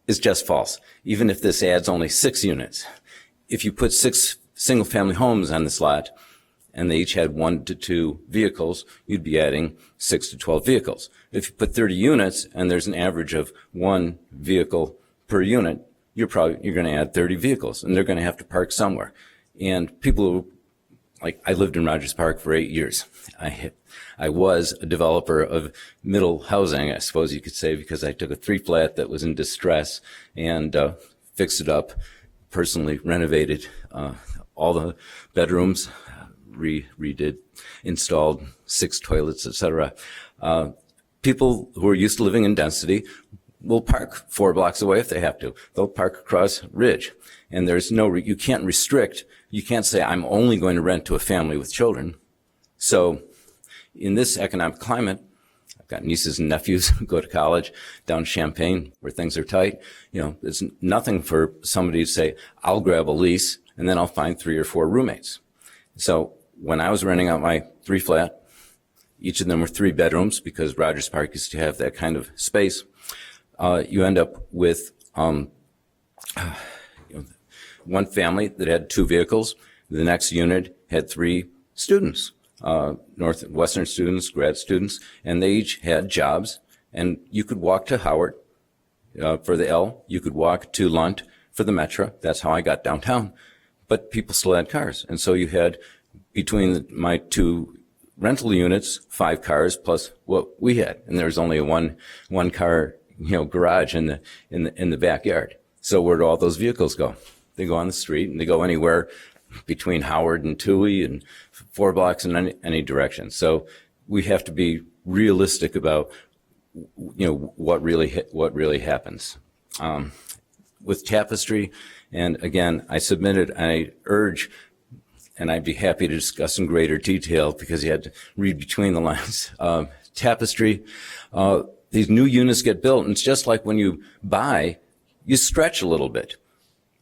is just false, even if this adds only 6 units. If you put 6 single-family homes on this lot, and they each had 1 to 2 vehicles, you'd be adding 6 to 12 vehicles. If you put 30 units, and there's an average of 1 vehicle per unit, you're going to add 30 vehicles, and they're going to have to park somewhere. And people, I lived in Rogers Park for 8 years. I was a developer of middle housing, I suppose you could say, because I took a 3-flat that was in distress and fixed it up, personally renovated all the bedrooms, redid, installed 6 toilets, etc. People who are used to living in density will park 4 blocks away if they have to. They'll park across Ridge. And there's you can't restrict. You can't say, I'm only going to rent to a family with children. So in this economic climate, I've got nieces and nephews who go to college down Champaign where things are tight. It's nothing for somebody to say, I'll grab a lease and then I'll find 3 or 4 roommates. So when I was renting out my 3-flat, each of them were 3 bedrooms because Rogers Park used to have that kind of space. You end up with one family that had 2 vehicles. The next unit had 3 students, Northwestern students, grad students, and they each had jobs. And you could walk to Howard for the L. You could walk to Lunt for the Metro. That's how I got downtown. But people still had cars. And so you had, between my 2 rental units, 5 cars plus what we had. And there was only a one car, garage in the backyard. So where do all those vehicles go? They go on the street, and they go anywhere between Howard and Toohey and 4 blocks in any direction. So we have to be realistic about, what really happens. With Tapestry, and again, I urge, and I'd be happy to discuss in greater detail because you had to read between the lines. Tapestry, these new units get built, and it's just like when you buy, you stretch a little bit.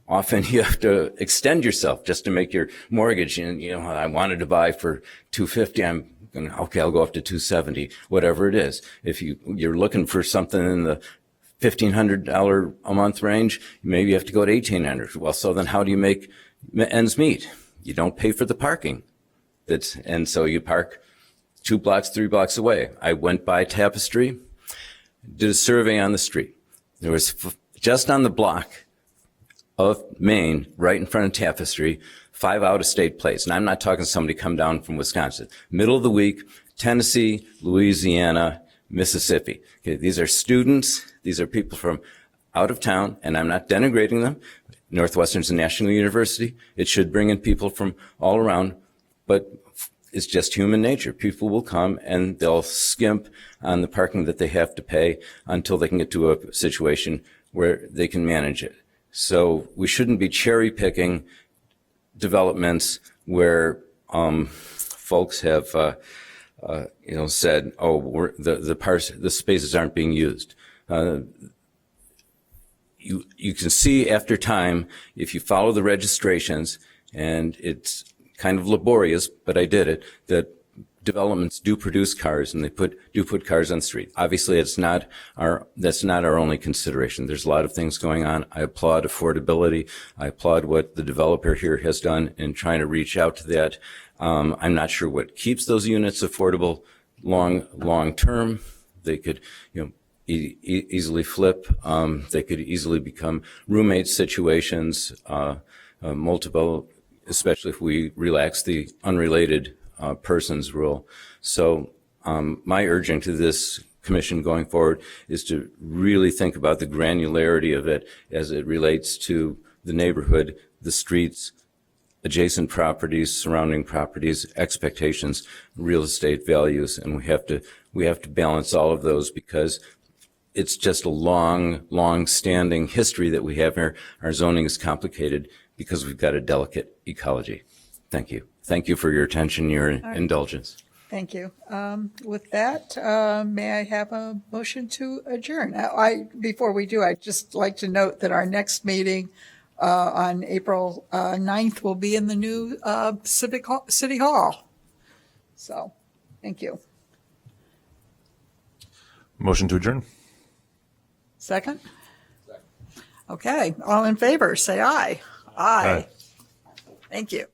Often you have to extend yourself just to make your mortgage. And, I wanted to buy for $250. I'll go up to $270, whatever it is. If you're looking for something in the $1,500 a month range, maybe you have to go to $1,800. Well, so then how do you make ends meet? You don't pay for the parking. and so you park 2 blocks, 3 blocks away. I went by Tapestry, did a survey on the street. There was just on the block of Maine, right in front of Tapestry, 5 out-of-state plates. And I'm not talking somebody come down from Wisconsin. Middle of the week, Tennessee, Louisiana, Mississippi. Okay, these are students. These are people from out of town, and I'm not denigrating them. Northwestern's a national university. It should bring in people from all around, but it's just human nature. People will come and they'll skimp on the parking that they have to pay until they can get to a situation where they can manage it. So we shouldn't be cherry picking developments where folks have said, oh, the spaces aren't being used. You can see after time, if you follow the registrations, and it's kind of laborious, but I did it, that developments do produce cars, and they do put cars on the street. Obviously, that's not our only consideration. There's a lot of things going on. I applaud affordability. I applaud what the developer here has done in trying to reach out to that. I'm not sure what keeps those units affordable long term. They could, easily flip. They could easily become roommate situations, multiple, especially if we relax the unrelated persons rule. So my urging to this commission going forward is to really think about the granularity of it as it relates to the neighborhood, the streets, adjacent properties, surrounding properties, expectations, real estate values, and we have to balance all of those because it's just a long-standing history that we have here. Our zoning is complicated because we've got a delicate ecology. Thank you. Thank you for your attention, your indulgence. Thank you. With that, may I have a motion to adjourn? Before we do, I'd just like to note that our next meeting on April 9th will be in the new City Hall. So, thank you. Motion to adjourn. Second? Okay, all in favor, say aye. Aye. Thank you.